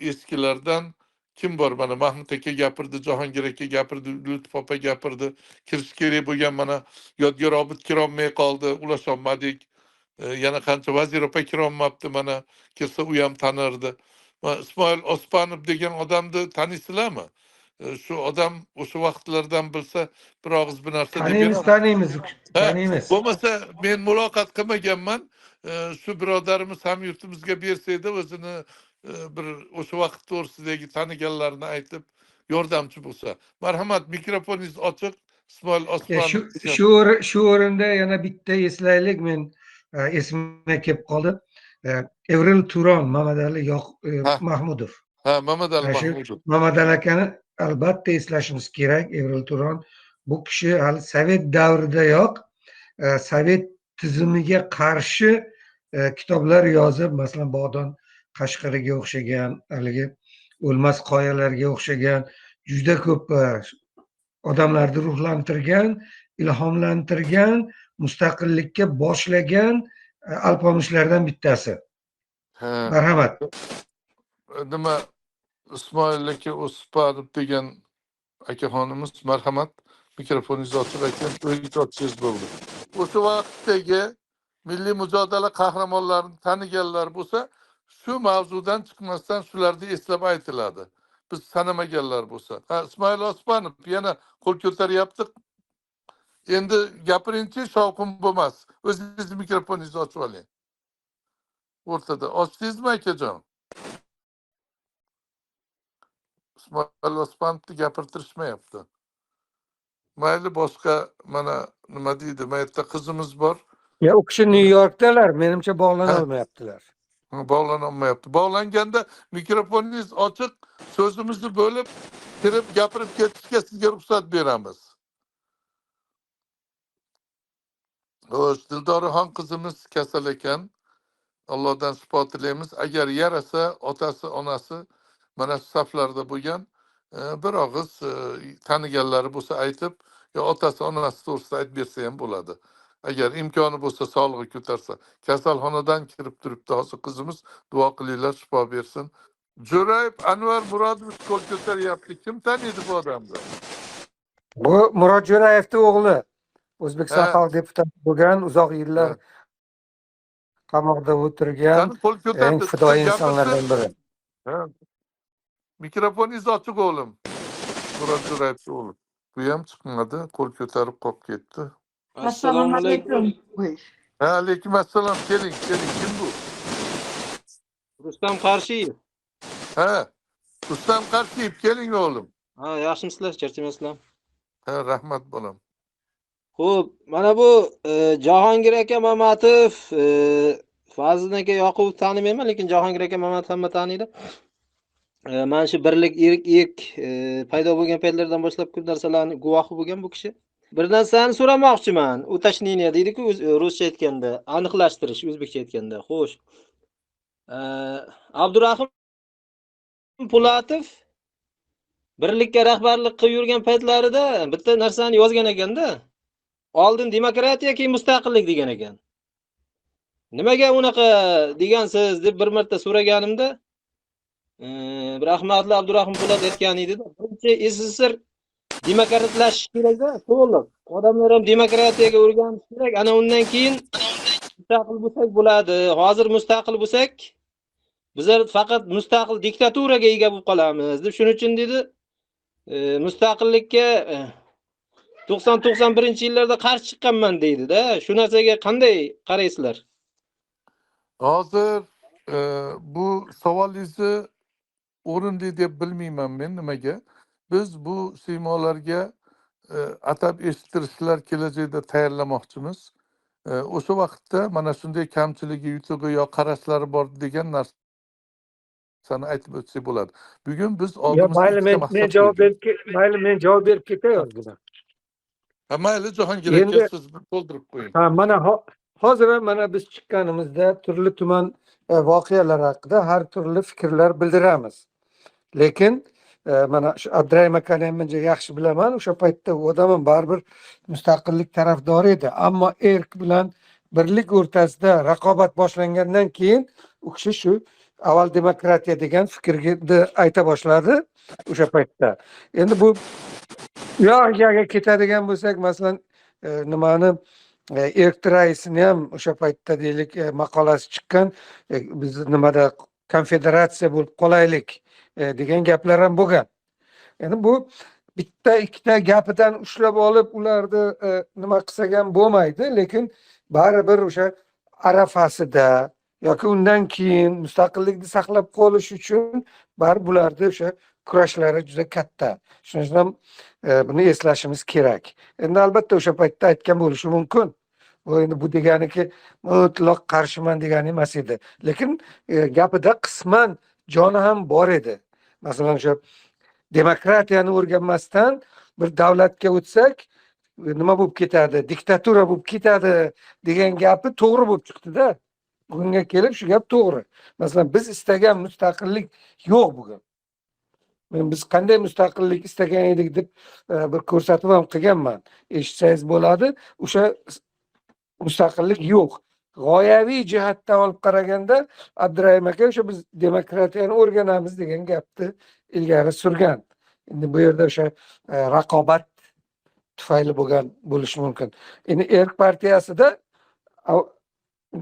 eskilardan kim bor? Mana Mahmud aka gapirdi, Jahongir aka gapirdi, Lutf opa gapirdi. Kirish kerak bo'lgan mana Yodgor Obid kirolmay qoldi, ulasholmadik. Yana qancha Vazir opa kirolmabdi, mana kirsa u ham tanirdi. Ismoil Ospanov degan odamni taniysizlarmi? Shu odam o'sha vaqtlardan bilsa bir og'iz bir narsa deb beradi. Taniymiz. Bo'lmasa men muloqot qilmaganman. Shu birodarimiz ham yurtimizga bersaydi, o'zini bir o'sha vaqt to'g'risidagi taniganlarini aytib yordamchi bo'lsa. Marhamat, mikrofoningiz ochiq. Ismoil Osmanov. Shu o'rinda yana bitta eslaylik, men esimga kelib qoldi. Evril Turon, Mamadali Mahmudov. Mamadali Mahmudov. Mamadali akani albatta eslashimiz kerak. Evril Turon bu kishi hali Sovet davridayoq Sovet tizimiga qarshi kitoblar yozib, masalan, Bog'don Qashqariga o'xshagan, haligi o'lmas qoyalarga o'xshagan juda ko'p odamlarni ruhlantirgan, ilhomlantirgan, mustaqillikka boshlagan alpomishlardan bittasi. Marhamat. Nima Ismoil aka O'spanov degan akaxonimiz, marhamat, mikrofoningizni ochib aytgan, o'zingiz ochishingiz bo'ldi. O'sha vaqtdagi milliy mujodala qahramonlarini taniganlar bo'lsa, shu mavzudan chiqmasdan shularni eslab aytiladi. Biz tanamaganlar bo'lsa. Ismoil Ospanov yana qo'l ko'taryapti. Endi gapiringchi, shovqin bo'lmas. O'zingiz mikrofoningizni ochib oling. O'rtada. Ochdingizmi akajon? Ismoil Osmonovni gapirtirishmayapti. Mayli, boshqa mana nima deydi? Mana yerda qizimiz bor. Ya u kishi New Yorkdalar, menimcha bog'lana Ha. olmayaptilar. Bog'lanolmayapti. Bog'langanda mikrofoningiz ochiq, so'zimizni bo'lib, kirib gapirib ketishga sizga ruxsat beramiz. Xo'sh, Dildoraxon qizimiz kasal ekan. Allohdan shifo tilaymiz. Agar yarasa, otasi, onasi mana shu saflarda bo'lgan, bir og'iz taniganlari bo'lsa aytib, yo otasi, onasi to'g'risida aytib bersa ham bo'ladi. Agar imkoni bo'lsa, sog'lig'i ko'tarsa. Kasalxonadan kirib turibdi hozir qizimiz. Duo qilinglar, shifo bersin. Jo'rayev Anvar Murodovich qo'l ko'taryapti. Kim taniydi bu odamni? Bu Murod Jo'rayevning o'g'li. O'zbekiston Ha. xalq deputati bo'lgan, uzoq yillar Ha. qamoqda o'tirgan Qani qo'l eng ko'tardi. fidoyi Gapirsin. insonlardan biri. Ha. Mikrofoningiz ochiq o'g'lim. Murod Jo'rayevning o'g'li. Bu ham chiqmadi, qo'l ko'tarib qolib ketdi. Assalomu alaykum. Ha, alaykum assalom. Keling. Kim bu? Rustam Qarshiyev. Ha. Rustam Qarshiyev, keling o'g'lim. Ha, yaxshimisizlar, charchamasizlar. Ha, rahmat bolam. Xo'p, mana bu Jahongir aka Mamatov, Fazliddin aka Yoqubov tanimayman, lekin Jahongir aka Mamatov hamma taniydi. Mana shu birlik ilk paydo bo'lgan paytlardan boshlab ko'p narsalarning guvohi bo'lgan bu kishi. Bir narsani so'ramoqchiman. Utashniya deydi-ku, ruscha aytganda, aniqlashtirish, o'zbekcha aytganda. Xo'sh. Abdurahim Pulatov birlikka rahbarlik qilib yurgan paytlarida bitta narsani yozgan ekanda. Oldin demokratiya, keyin mustaqillik degan ekan. Nimaga unaqa degansiz deb bir marta so'raganimda, rahmatli Abdurahim Pulat aytgan edi-da. Birinchi SSSR demokratlashish kerak-da, to'liq. Odamlar ham demokratiyaga o'rganish kerak. Ana undan keyin mustaqil bo'lsak bo'ladi. Hozir mustaqil bo'lsak, bizlar faqat mustaqil diktaturaga ega bo'lib qolamiz deb shuning uchun dedi, mustaqillikka 90-91-yillarda qarshi chiqqanman deydi-da. Shu narsaga qanday qaraysizlar? Hozir bu savolingizni o'rinli deb bilmayman men nimaga. Biz bu siymolarga atab eshittirishlar kelajakda tayyorlamoqchimiz. O'sha vaqtda mana shunday kamchiligi, yutug'i yo qarashlari bor degan narsani aytib o'tsak bo'ladi. Bugun biz Ya oldimizga mayli, ikkita men maqsad javob qo'ydik. men javob berib ketay ozgina. Ha, mayli, Jahongir Endi- aka, siz to'ldirib qo'ying. Ha, mana hozir mana biz chiqqanimizda turli tuman voqealar haqida har turli fikrlar bildiramiz. Lekin mana shu Abdurahim akani ham men yaxshi bilaman. O'sha paytda u odam ham baribir mustaqillik tarafdori edi. Ammo erk bilan birlik o'rtasida raqobat boshlangandan keyin u kishi shu avval demokratiya degan fikrni ayta boshladi o'sha paytda. Endi bu yo'q ketadigan bo'lsak, masalan, nimani erk raisini ham o'sha paytda deylik maqolasi chiqqan, biz nimada konfederatsiya bo'lib qolaylik degan gaplar ham bo'lgan. Endi bu bitta ikkita gapidan ushlab olib ularni nima qilsak ham bo'lmaydi, lekin baribir o'sha arafasida yoki undan keyin mustaqillikni saqlab qolish uchun baribir bularni o'sha kurashlari juda katta. Shuning uchun ham buni eslashimiz kerak. Endi albatta o'sha paytda aytgan bo'lishi mumkin. Bu endi bu deganiki mutlaq qarshiman degani emas edi. Lekin gapida qisman joni ham bor edi. Masalan, o'sha demokratiyani o'rganmasdan bir davlatga o'tsak, nima bo'lib ketadi, diktatura bo'lib ketadi degan gapi to'g'ri bo'lib chiqdi-da. Bugunga kelib shu gap to'g'ri. Masalan, biz istagan mustaqillik yo'q bugun. Biz qanday mustaqillik istagan edik deb bir ko'rsatuv ham qilganman. Eshitsangiz bo'ladi. O'sha mustaqillik yo'q. G'oyaviy jihatdan olib qaraganda Abdurahim aka o'sha biz demokratiyani o'rganamiz degan gapni ilgari surgan. Endi bu yerda o'sha raqobat tufayli bo'lgan bo'lishi mumkin. Endi Erk partiyasida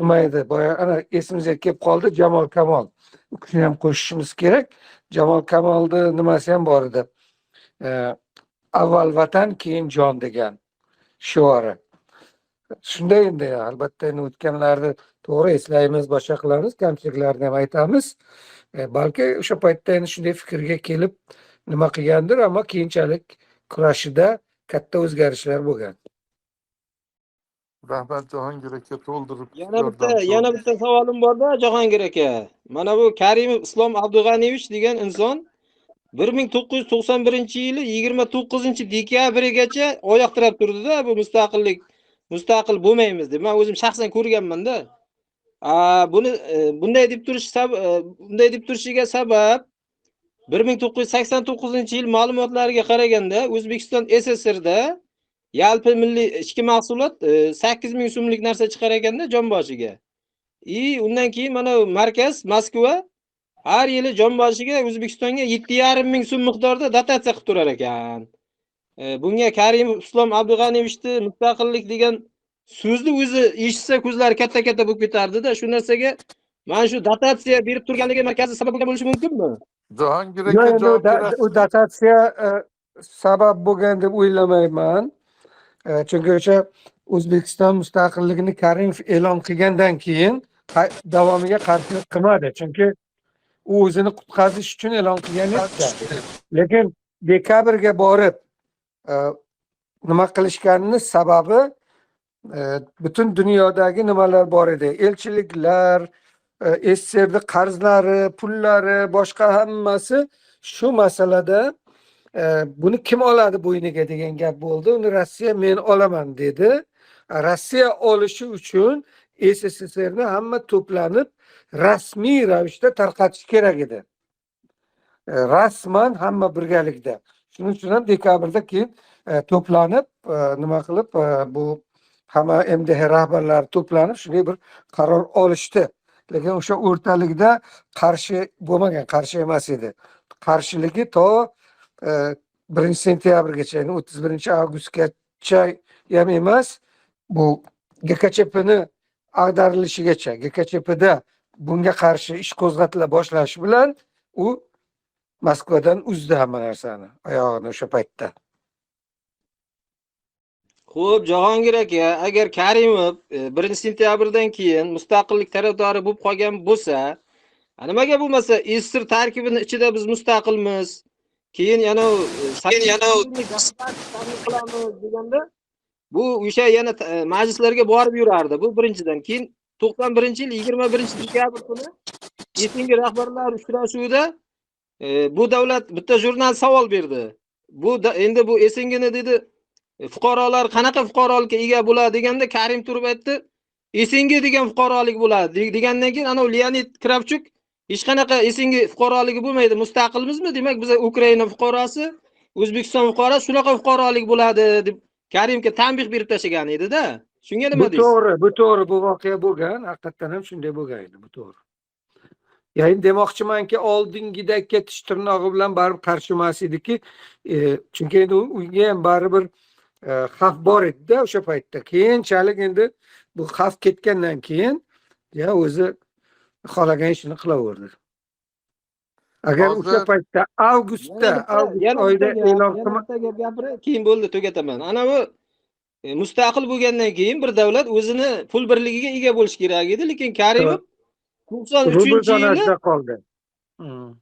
nima edi? Boya ana esimizga kelib qoldi, Jamol Kamol. U kishini ham qo'shishimiz kerak. Jamol Kamolning nimasi ham bor edi. Avval vatan, keyin jon degan. shiori. Shunday endi albatta endi o'tganlarni to'g'ri eslaymiz, boshqa qilamiz, kamchiliklarni ham aytamiz. Balki o'sha paytda endi shunday fikrga kelib nima qilgandir, ammo keyinchalik kurashida katta o'zgarishlar bo'lgan. Rahmat Jahongir aka, to'ldirib Yana bitta savolim borda Jahongir aka. Mana bu Karimov Islom Abdug'aniyevich degan inson 1991-yili 29-dekabrigacha oyoq tirab turdi-da, bu mustaqil bo'lmaymiz deb. Men o'zim shaxsan ko'rganman-da. Buni bunday deb turishiga sabab 1989-yil ma'lumotlariga qaraganda O'zbekiston SSRda yalpi milliy ichki mahsulot 8000 so'mlik narsa chiqar ekanda jon boshiga. Undan keyin mana markaz Moskva har yili jon boshiga O'zbekistonga 7,5 ming so'm miqdorida dotatsiya qilib turar ekan. Bunga Karimov Islom Abdug'aniyevichni mustaqillik degan so'zni o'zi eshitsa ko'zlari katta-katta bo'lib ketardi-da. Shu narsaga mana shu dotatsiya berib turganligi markazi sabab bo'lgan bo'lishi mumkinmi? Jahongir aka javob berasiz. U dotatsiya sabab bo'lgan deb o'ylamayman. Chunki o'sha O'zbekiston mustaqilligini Karimov e'lon qilgandan keyin davomiga qarshilik qilmadi. Chunki u o'zini qutqazish uchun e'lon qilgan edi. Lekin dekabrga borib nima qilishganini sababi butun dunyodagi nimalar bor edi. Elchiliklar, SSR'ning qarzlari, pullari, boshqa hammasi shu masalada buni kim oladi bo'yniga degan gap bo'ldi. Uni Rossiya men olaman dedi. Rossiya olishi uchun SSSRni hamma to'planib rasmiy ravishda tarqatish kerak edi. Rasman hamma birgalikda. Shuning uchun ham dekabrda keyin to'planib nima qilib bu hamma MDH rahbarlari to'planib shunday bir qaror olishdi. Lekin o'sha o'rtalikda qarshi bo'lmagan, qarshi emas edi. Qarshiligi to 1-sentyabrgacha, 31-avgustgacha ham emas, bu GKChPni ag'darilishigacha, GKChPda bunga qarshi ish qo'zg'atila boshlashi bilan u Moskvadan uzdi hamma narsani, oyog'ini o'sha paytda. Xo'p, Jahongir aka, agar Karimov 1-sentyabrdan keyin mustaqillik tarafdori bo'lib qolgan bo'lsa, nimaga bo'lmasa SSR tarkibini ichida biz mustaqilmiz, keyin yana qilamiz deganda bu o'sha yana majlislarga borib yurardi. Bu birinchidan. Keyin 91-yil 21-dekabr kuni Esengi rahbarlar uchrashuvida bu davlat bitta jurnal savol berdi. Endi bu Esengini dedi, fuqarolar qanaqa fuqarolikka ega bo'ladi deganda Karim turib aytdi, Esengi degan fuqarolik bo'ladi degandan keyin ana Leonid Kravchuk hech qanaqa Esengi fuqaroligi bo'lmaydi, mustaqilmizmi? Demak biz Ukraina fuqarosi, O'zbekiston fuqarosi shunaqa fuqarolik bo'ladi deb Karimga tanbih berib tashlagan edi-da. Shunga nima deysiz? Bu to'g'ri, bu voqea bo'lgan, haqiqatan ham shunday bo'lgan edi, bu to'g'ri. Ya'ni demoqchimanki, oldingida ketish tirnog'i bilan baribir qarshi emas ediki, chunki endi unga ham baribir xavf bor edi-da o'sha paytda. Keyinchalik endi bu xavf ketgandan keyin ya o'zi xohlagan ishini qilaverdi. Agar o'sha paytda avgust oyida e'lon qilmasa, keyin bo'ldi, tugataman. Ana bu mustaqil bo'lgandan keyin bir davlat o'zini pul birligiga ega bo'lish kerak edi, lekin Karimov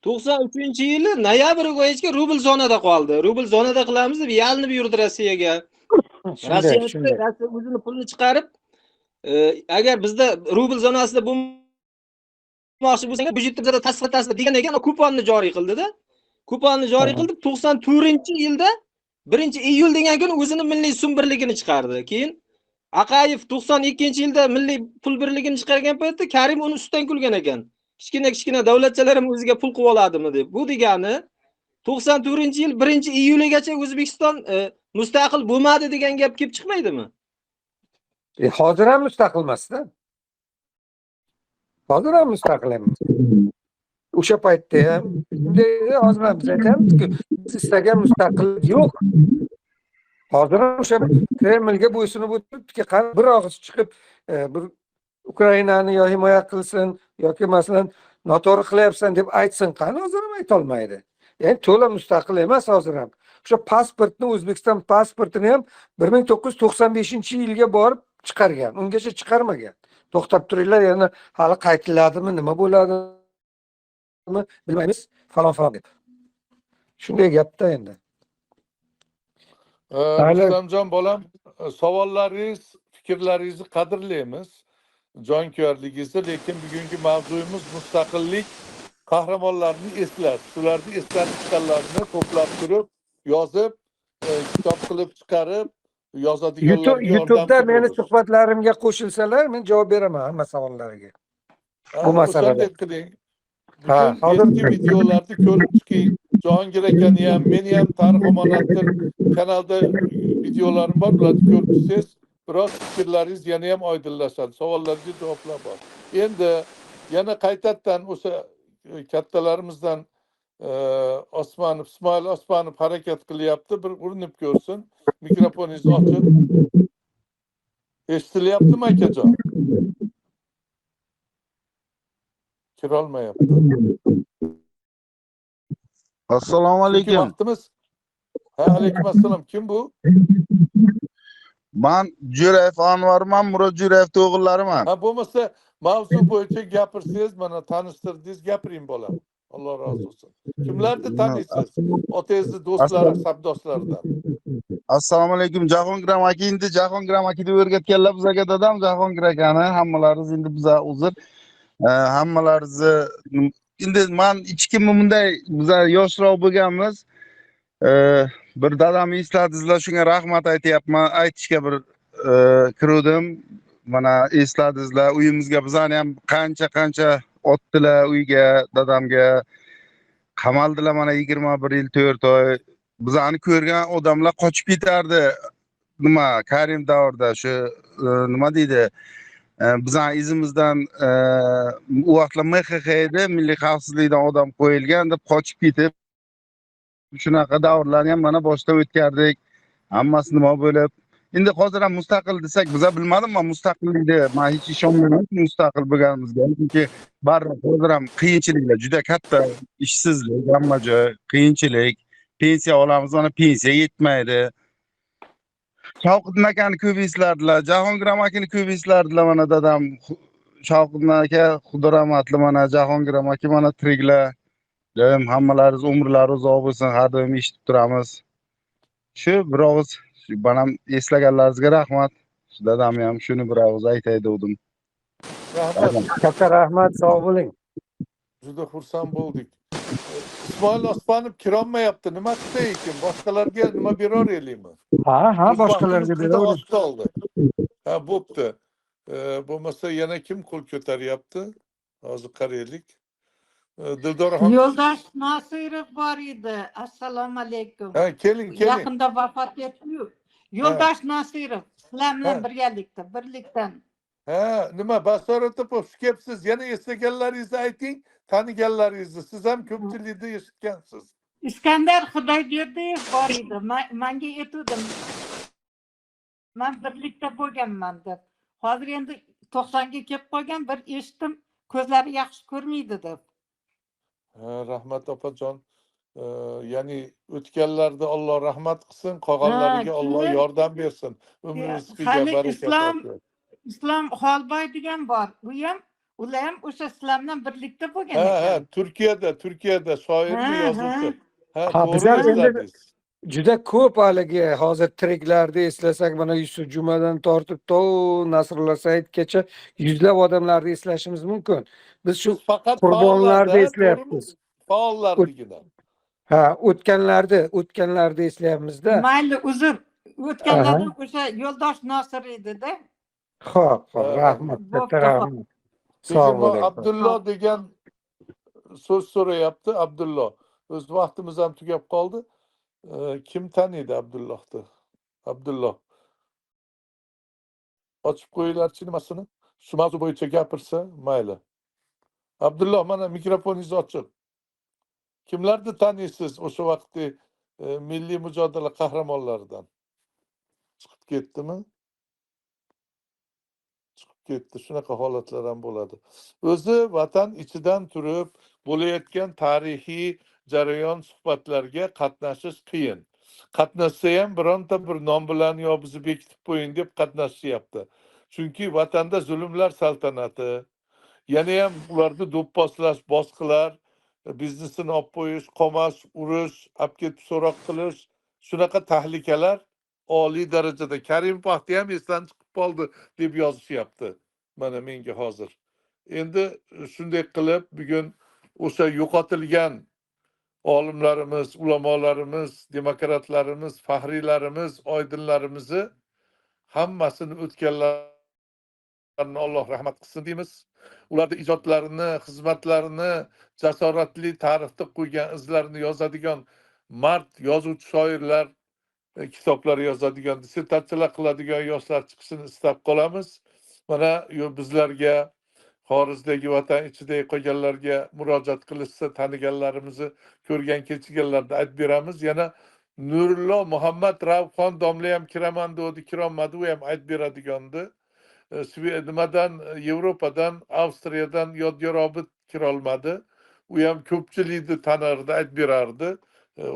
93-yili noyabr oyigacha rubl zonada qoldi. Rubl zonada qilamiz deb yalinib yurdi Rossiyaga. Rossiya o'zini pulni chiqarib, agar bizda rubl zonasida bo'lmoqchi bo'lsangiz, byudjetimizda tasdiqlatasizlar degandan keyin kuponni joriy qildi-da. Kuponni joriy qildi. 94-yilda 1-iyul degan kuni o'zini milliy so'm birligini chiqardi. Keyin Aqayev 92-yilda milliy pul birligini chiqargan paytda Karim uni ustidan kulgan ekan. Kichkina davlatchalar ham o'ziga pul qilib oladimi deb. Bu degani 94-yil 1-iyuligacha O'zbekiston mustaqil bo'lmadi degan gap kelib chiqmaydimi? Hozir ham mustaqil emas-da. Hozir ham mustaqil emas. O'sha paytda ham hozir ham biz aytamizki, istagan mustaqillik yo'q. Hozir ham o'sha Kremlga bo'ysunib o'tiribdiki, bir og'iz chiqib bir Ukrainani yo himoya qilsin yoki masalan noto'g'ri qilyapsan deb aytsin, qani hozir ham ayta olmaydi. Ya'ni to'la mustaqil emas hozir ham. o'sha pasportni, O'zbekiston pasportini ham 1995-yilga borib chiqargan. Ungacha chiqarmagan. To'xtab turinglar, yana hali qaytiladimi, nima bo'ladimi bilmaymiz, falon deb. Shunday gapda endi. Mayli. Rustamjon bolam, savollaringiz, fikrlaringizni qadrlaymiz. Jonkuyarligingizni, lekin bugungi mavzuyimiz mustaqillik qahramonlarini eslash. Ularni eslatib chiqqanlarini to'plab turib, yozib, kitob qilib chiqarib, yozadiganlarga YouTube'da yordamchi meni bo'lish. suhbatlarimga qo'shilsalar, men javob beraman hamma savollariga. Bu masalada. O'shandek qiling. Ha, Bütün hozir eski videolarni ko'rib chiqing. Jahongir akani ham, meni ham Tarix Omonatdir kanalda videolarim bor, ularni ko'rib chiqsangiz, biroz fikrlaringiz yana ham oydinlashadi. Savollarga javoblar bor. Endi yana qaytadan o'sha kattalarimizdan Ismoil Osmanov harakat qilyapti. Bir urinib ko'rsin. Mikrofoningiz ochiq. Eshitilyaptimi akajon? Kirolmayapti. Assalomu Chunki alaykum. vaqtimiz. Ha, alaykum assalom. Kim bu? Men Jurayev Anvarman, Murod Jurayevning o'g'illariman. Ha, bo'lmasa mavzu bo'yicha gapirsangiz, mana tanishtirdingiz, gapiring bolam. Alloh rozi bo'lsin. Kimlarni taniysiz? Otangizni do'stlari, hisobdoshlaridan. Assalomu alaykum. Jahongir aka, endi Jahongir akani o'rgatganlar bizga dadam Jahongir akani, hammalaringiz endi biza uzr. Hammalaringizni endi men ichki bunday biza yoshroq bo'lganmiz. Bir dadamni esladingizlar, shunga rahmat aytyapman. Aytishga bir kirdim. Mana esladingizlar, uyimizga bizani ham qancha otdilar uyga, dadamga. Qamaldilar mana 21 yil 4 oy. Bizani ko'rgan odamlar qochib ketardi. Nima, Karim davrida shu nima deydi? Bizani izimizdan u vaqtlar MXX edi, Milliy xavfsizlikdan odam qo'yilgan deb qochib ketib, shunaqa davrlarni ham mana boshlab o'tgandik. Hammasi nima bo'lib, endi hozir ham mustaqil desak, biza bilmadim men mustaqillikni, men hech ishonmayman mustaqil bo'lganimizga. Chunki baribir hozir ham qiyinchiliklar juda katta, ishsizlik, hamma joy qiyinchilik. Pensiya olamiz, mana pensiya yetmaydi. Shavqatli akani ko'p eslardilar, Jahongir akani ko'p eslardilar. Mana dadam Shavqatli aka, xudo rahmatli, mana Jahongir aka mana tiriklar. Doim hammalaringiz umrlari uzoq bo'lsin, har doim eshitib turamiz. Shu bir og'iz bana eslaganlaringizga rahmat. Dadam ham shuni bir og'iz aytay dedim. Rahmat. Katta rahmat, sog' bo'ling. Juda xursand bo'ldik. Ismoil Osmanov kirolmayapti. Nima qilsa ekan? Boshqalarga nima beroraylikmi? Ha, boshqalarga beraveramiz. Qoldi. Ha, bo'pti. Bo'lmasa yana kim qo'l ko'taryapti? Hozir qaraylik. Dildorxon. Yo'ldosh Nosirov bor edi. Assalomu alaykum. Ha, keling. Yaqinda vafot etdi. Yo'ldosh Nosirov sizlar bilan birlikdan. Ha, nima Basorat opa, xush kelibsiz. Yana eslaganlaringizni ayting, taniganlaringizni. Siz ham ko'pchilikda eshitgansiz. Iskandar Xudoyberdiyev bor edi. Menga aytdim. Men birlikda bo'lganman deb. Hozir endi 90 ga kelib qolgan, bir eshitdim, ko'zlari yaxshi ko'rmaydi deb. Rahmat opajon. Ya'ni o'tganlarda Alloh rahmat qilsin, qolganlariga Alloh yordam bersin. Umringizga baraka. Islom Xolboy degan bor. Ular ham o'sha sizlardan birlikda bo'lgan Ha, ekan. Turkiyada shoirmi, yozuvchi. Ha, to'g'ri bizlar endi esladingiz. juda ko'p haligi hozir tiriklarni eslasak, mana Yusuf Jumadan tortib to Nasrullo Saidgacha yuzlab odamlarni eslashimiz mumkin. Biz shu Siz faqat qurbonlarni eslayapmiz. Faollarligina. Ha, o'tganlarni eslayapmiz-da. Mayli, uzr. O'tganlardan o'sha Yo'ldosh Nosir edi-da. Xo'p, rahmat, katta rahmat. Sog' bo'ling. Abdullo degan so'z so'rayapti. Abdullo. O'z vaqtimiz ham tugab qoldi. Kim taniydi Abdullohni? Abdullo. Ochib qo'yinglarchi nimasini? Shu mavzu bo'yicha gapirsa, mayli. Abdullo, mana mikrofoningiz ochiq. Kimlarni taniysiz o'sha vaqtda milliy mujodala qahramonlaridan? Chiqib ketdimi? Chiqib ketdi. Shunaqa holatlar ham bo'ladi. O'zi vatan ichidan turib bo'layotgan tarixiy jarayon suhbatlarga qatnashish qiyin. qatnashsa ham bironta bir nom bilan yo bizni bekitib qo'ying deb qatnashyapti. Chunki vatanda zulmlar saltanati, yanayam ularda do'pposlash, bosqilar, biznesini olib qo'yish, qamash, urish, olib ketib so'roq qilish, shunaqa tahlikalar oliy darajada. Karimov vaqti ham esdan chiqib qoldi deb yozishyapti. Mana menga hozir. Endi shunday qilib bugun o'sha yo'qotilgan olimlarimiz, ulamolarimiz, demokratlarimiz, faxriylarimiz, oydinlarimizni hammasini o'tganlarni Alloh rahmat qilsin deymiz. Ularni ijodlarini, xizmatlarini, jasoratli tarixda qo'ygan izlarini yozadigan mard yozuvchi shoirlar, kitoblar yozadigan, dissertatsiyalar qiladigan yoshlar chiqishini istab qolamiz. Mana bizlarga xorijdagi vatan ichidagi qolganlarga murojaat qilishsa taniganlarimizni ko'rgan kechganlarda aytib beramiz. Yana Nurullo Muhammad Ravxon domla ham kiraman degdi, kirolmadi, u ham aytib beradigandi. Nimadan, Yevropadan, Avstriyadan Yodgor Obid kirolmadi. U ham ko'pchilikni tanirdi, aytib berardi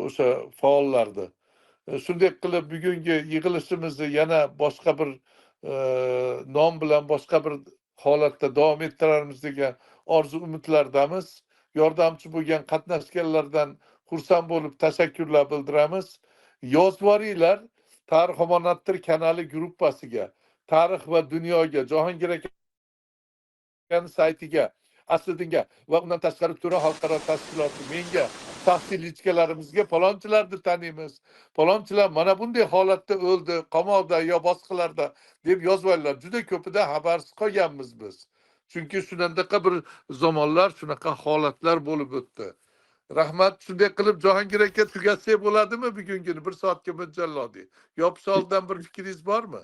o'sha faollarni. Shunday qilib bugungi yig'ilishimizni yana boshqa bir nom bilan boshqa bir holatda davom ettiramiz degan orzu umidlardamiz. Yordamchi bo'lgan qatnashganlardan xursand bo'lib tashakkurlar bildiramiz. Yozvoringlar Tarix omonatdir kanali gruppasiga, Tarix va dunyoga, Jahongir aka saytiga, Asliddinga va undan tashqari Tura xalqaro tashkiloti, menga, tahsilchilarimizga palonchilarni taniymiz. Palonchilar mana bunday holatda o'ldi, qamoqda yo boshqalarda deb yozvoringlar. Juda ko'pida xabarsiz qolganmiz biz. Chunki shunaqa bir zamonlar, shunaqa holatlar bo'lib o'tdi. Rahmat, shunday qilib Jahongir aka tugatsak bo'ladimi bugungini 1 soatga mo'ljalladik? Yopish oldidan bir fikringiz bormi?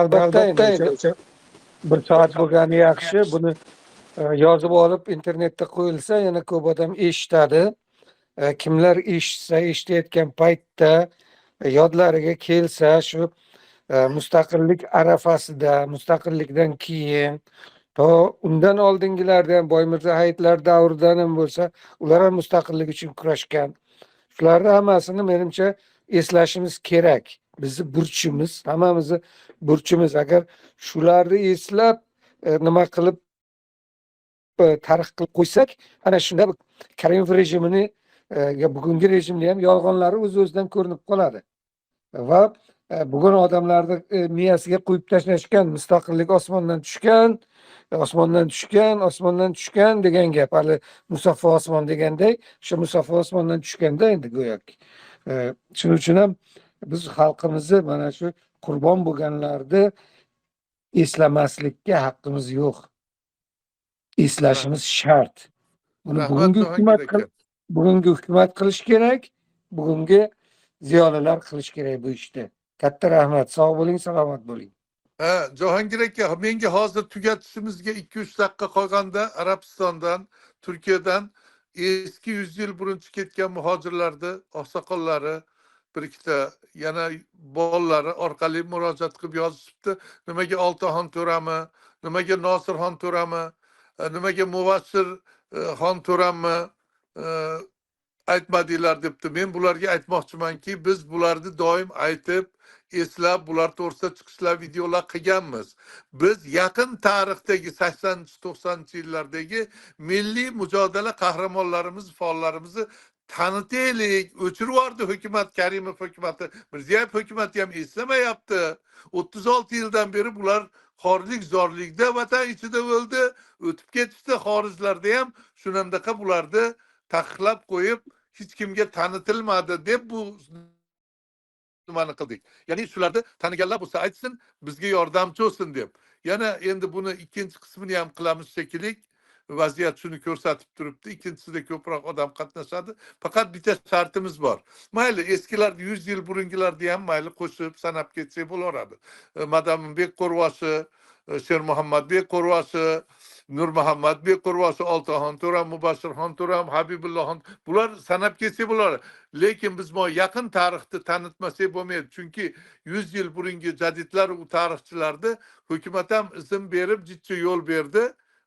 Albatta, endi 1 soat bo'lgani yaxshi. Buni yozib olib internetda qo'yilsa yana ko'p odam eshitadi. Kimlar eshitsa, eshitayotgan paytda yodlariga kelsa, shu mustaqillik arafasida, mustaqillikdan keyin, to undan oldingilardan Boymirzo Hayitlar davridan ham bo'lsa, ular ham mustaqillik uchun kurashgan. Shularni hammasini menimcha eslashimiz kerak. Bizni burchimiz, hammamizni burchimiz. Agar shularni eslab nima qilib tarix qilib qo'ysak, ana shunda Karimov rejimini bugungi rejimni ham yolg'onlari o'z-o'zidan ko'rinib qoladi. Va bugun odamlarni miyasiga qo'yib tashlashgan mustaqillik osmondan tushgan, osmondan tushgan degan gap. Hali musaffo osmon deganday, o'sha musaffo osmondan tushganda endi go'yoki. Shuning uchun ham biz xalqimizni mana shu qurbon bo'lganlarni eslamaslikka haqqimiz yo'q. Eslashimiz shart. Buni bugungi hukumat qilish kerak, bugungi ziyolilar qilish kerak bu ishni. Katta rahmat. Sog' bo'ling, salomat bo'ling. Jahongir aka, menga hozir tugatishimizga 2-3 daqiqa qolganda Arabistondan, Turkiyadan eski 100 yil burunchi ketgan muhojirlarni oqsoqollari bir ikkita yana bolalari orqali murojaat qilib yozishibdi. Nimaga Oltaxon To'rami, nimaga Nosirxon To'rami, nimaga Muvassir xon To'rami aytmadinglar debdi. Men bularga aytmoqchimanki, biz bularni doim aytib, eslab, bular to'g'risida chiqishlar, videolar qilganmiz. Biz yaqin tarixdagi 80-90-yillardagi milliy mujodala qahramonlarimiz, faollarimizni tanitaylik. O'chirib yubordi hukumat, Karimov hukumati, Mirziyoyev hukumati ham eslamayapti. 36 yildan beri bular xorijlik zorlikda vatan ichida o'ldi, o'tib ketishdi. Xorijlarda ham shunandaqa bularni taqiqlab qo'yib, hech kimga tanitilmadi deb bu nimani qildik. Ya'ni shularni taniganlar bo'lsa aytsin, bizga yordamchi bo'lsin deb. Yana endi buni ikkinchi qismini ham qilamiz shekilli. Vaziyat shuni ko'rsatib turibdi. Ikkinchisida ko'proq odam qatnashadi. Faqat bitta shartimiz bor. Mayli, eskilar 100 yil burungilarni ham mayli qo'shib sanab ketsak bo'laveradi. Madaminbek Qo'rvoshi, Shermuhammadbek Qo'rvoshi, Nurmuhammadbek Qo'rvoshi, Oltaxon To'ram, Mubashshirxon To'ram, Habibullohxon, bular sanab ketsak bo'lar. Lekin biz bu yaqin tarixni tanitmasak bo'lmaydi. Chunki 100 yil burungi jadidlar u tarixchilarni hukumat ham izn berib, jiddiy yo'l berdi.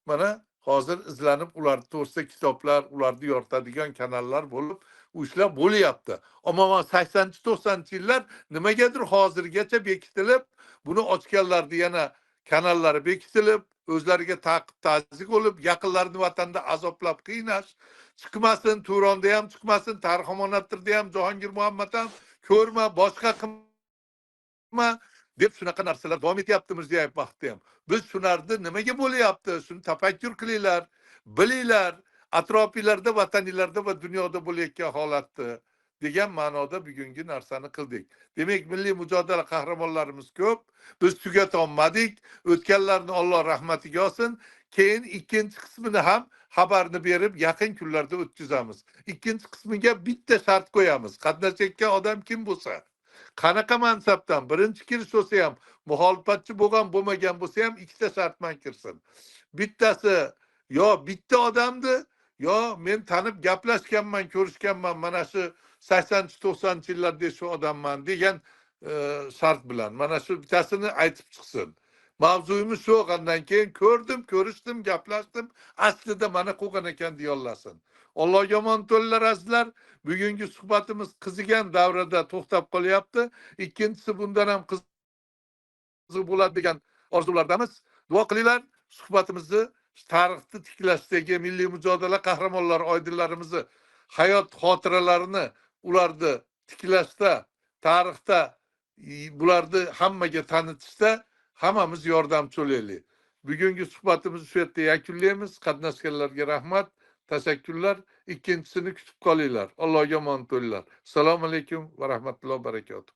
Mana hozir izlanib ular to'g'risida kitoblar, ularni yoritadigan kanallar bo'lib u ishlar bo'lyapti. Ammo 80-90 yillar nimagadir hozirgacha bekitilib, buni ochganlarni yana kanallari bekitilib, o'zlariga taqib ta'zir bo'lib, yaqinlarini vatanda azoblab qiynash, chiqmasin, Turonda ham chiqmasin, Tarixomonattirda ham, Jahongir Muhammad ham ko'rma, boshqa qilma deb shunaqa narsalar davom etyapti Mirziyoyev vaqtida ham. Biz shularni nimaga bo'lyapti? Shuni tafakkur qilinglar, bilinglar, atrofinglarda, vataninglarda va dunyoda bo'layotgan holatni degan ma'noda bugungi narsani qildik. Demak, milliy mujodala qahramonlarimiz ko'p. Biz tugatolmadik. O'tganlarni Alloh rahmatiga olsin. Keyin ikkinchi qismini ham xabarni berib yaqin kunlarda o'tkazamiz. Ikkinchi qismiga bitta shart qo'yamiz. Qatnashayotgan odam kim bo'lsa, qanaqa mansabdan birinchi kirish bo'lsa ham, muxolifatchi bo'lgan bo'lmagan bo'lsa ham ikkita shart bilan kirsin. Bittasi yo bitta odamni, yo men tanib gaplashganman, ko'rishganman, mana shu 80-90 yillarda shu odamman degan shart bilan mana shu bittasini aytib chiqsin. Mavzuyimiz shu bo'lgandan keyin ko'rdim, ko'rishdim, gaplashdim, aslida mana qilgan ekan deyolasin. Alloh yomon to'llar azizlar. Bugungi suhbatimiz qizigan davrada to'xtab qolyapti. Ikkinchisi bundan ham qiziq bo'ladi degan orzulardamiz. Duo qilinglar. Suhbatimizni tarixni tiklashdagi milliy mujodala qahramonlari, oydinlarimizni hayot xotiralarini ularni tiklashda, tarixda bularni hammaga tanitishda hammamiz yordamchi bo'laylik. Bugungi suhbatimizni shu yerda yakunlaymiz. Qatnashganlarga rahmat, tashakkurlar. Ikkinchisini kutib qolinglar. Allohga omon bo'linglar. Assalomu alaykum va rahmatullohi va barakatuh.